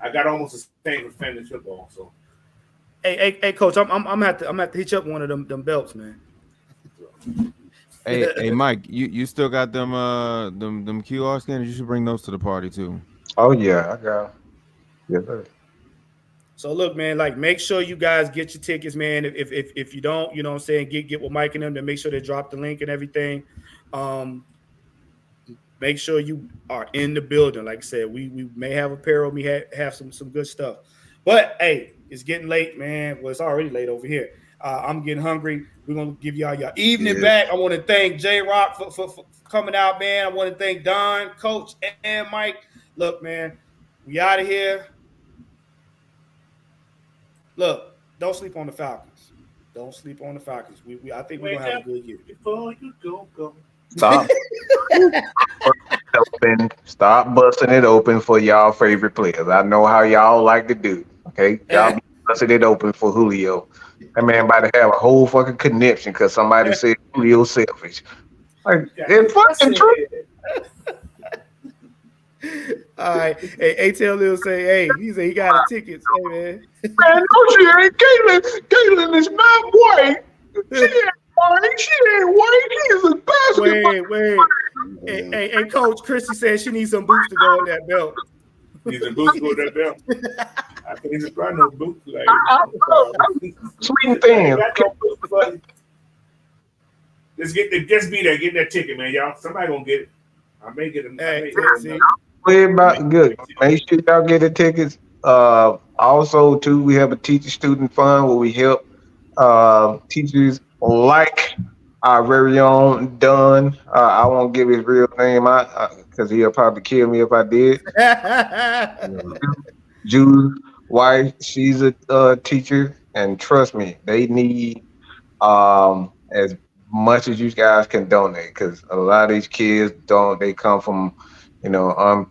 I got almost the same with fantasy football. So
hey, Coach, I'm gonna have to hitch up one of them belts, man.
Hey, Mike, you still got them QR scanners? You should bring those to the party too.
Oh yeah, I got. Yes, sir.
So look, man, make sure you guys get your tickets, man. If you don't, what I'm saying, get with Mike and them to make sure they drop the link and everything. Make sure you are in the building. Like I said, we may have apparel, we have some good stuff. But hey, it's getting late, man. Well, it's already late over here. I'm getting hungry. We're gonna give y'all your evening back. I want to thank J-Rock for coming out, man. I want to thank Don, Coach, and Mike. Look, man, we out of here. Look, don't sleep on the Falcons. Don't sleep on the Falcons. I think we're gonna have a good year.
Before you go.
Stop. Stop busting it open for y'all favorite players. I know how y'all like to do. Okay, y'all be busting it open for Julio. That man about to have a whole fucking conniption because somebody said Julio's selfish. Like, it's fucking true.
All right. Hey, ATL Lil say, hey, he said he got a ticket. Hey, man.
Man, no, she ain't. Caitlin is not white. She ain't white. She ain't white. He is a basketball.
Wait. Hey, Coach, Chrissy said she needs some boots to go on that belt.
Needs some boots to go on that belt. I can't even find no boots.
Sweet and thin.
Just be there. Get that ticket, man, y'all. Somebody gonna get it. I may get them.
Good. Make sure y'all get the tickets. Also, too, we have a teacher-student fund where we help teachers like our very own Dunn. I won't give his real name out because he'll probably kill me if I did. Jude's wife, she's a teacher, and trust me, they need as much as you guys can donate because a lot of these kids don't. They come from, they're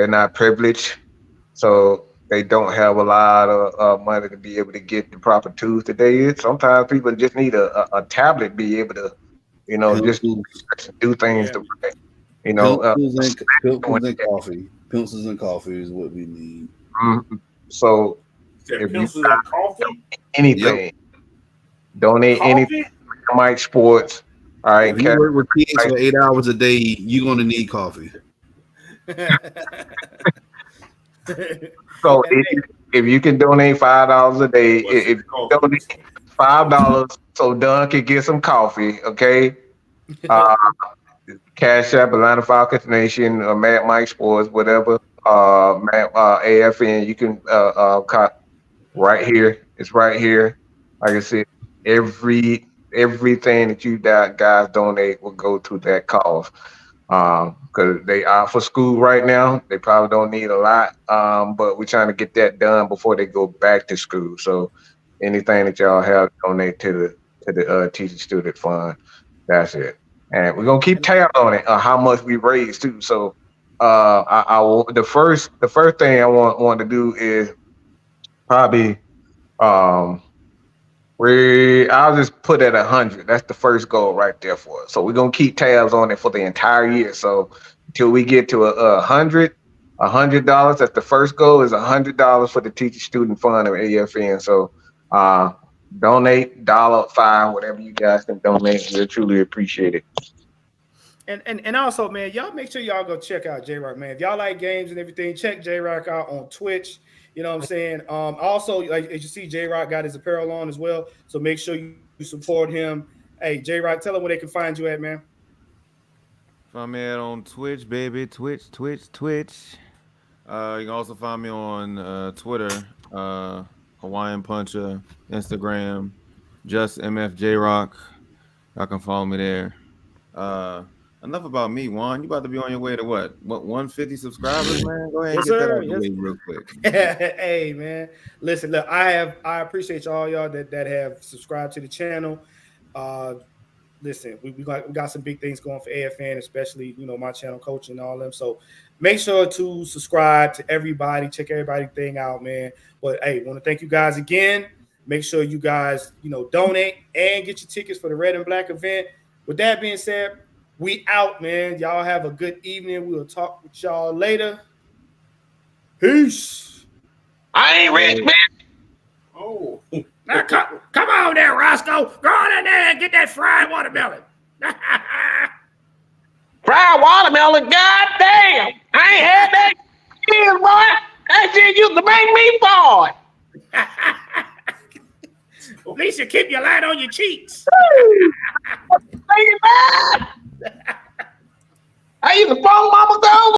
not privileged, so they don't have a lot of money to be able to get the proper tools today. Sometimes people just need a tablet, be able to, just
Pencils,
do things
Yeah.
the way, you know.
pencils and coffee. Pencils and coffee is what we need.
So
Said
if you
pencils and coffee.
anything, donate anything.
Coffee.
Mike Sports. All right,
If you work with kids for 8 hours a day, you're gonna need coffee.
So if you can donate $5 a day,
What's
if
in
you
coffee?
donate $5, so Dunn can get some coffee, okay? Cash App, Atlanta Falcons Nation, or Mad Mike Sports, whatever. AFN, you can right here. It's right here. Like I said, everything that you guys donate will go to that cause. Because they are for school right now. They probably don't need a lot. But we're trying to get that done before they go back to school. So anything that y'all have, donate to the teacher student fund. That's it. And we're gonna keep tabs on it, how much we raise too. So the first thing I want to do is probably I'll just put it at 100. That's the first goal right there for us. So we're gonna keep tabs on it for the entire year. So until we get to $100, that's the first goal is $100 for the teacher student fund of AFN. So donate $1, whatever you guys can donate. We truly appreciate it.
And also, man, y'all make sure y'all go check out J-Rock, man. If y'all like games and everything, check J-Rock out on Twitch. You know what I'm saying? Also, like as you see, J-Rock got his apparel on as well. So make sure you support him. Hey, J-Rock, tell them where they can find you at, man.
Find me on Twitch, baby. Twitch. You can also find me on Twitter, Hawaiian Puncher, Instagram, just MFJRock. Y'all can follow me there. Enough about me, Juan. You about to be on your way to what 150 subscribers, man? Go ahead and get that out of the way real quick.
Hey, man. Listen, look, I appreciate all y'all that have subscribed to the channel. Listen, we got some big things going for AFN, especially, my channel coaching and all them. So make sure to subscribe to everybody, check everybody's thing out, man. But hey, want to thank you guys again. Make sure you guys, donate and get your tickets for the Red and Black event. With that being said, we out, man. Y'all have a good evening. We'll talk with y'all later. Peace.
I ain't rich, man.
Oh.
Now, come on there, Roscoe. Go on in there and get that fried watermelon.
Fried watermelon, goddamn! I ain't had that shit, boy. That shit used to make me bored.
At least you keep your light on your cheeks.
I used to phone mama go.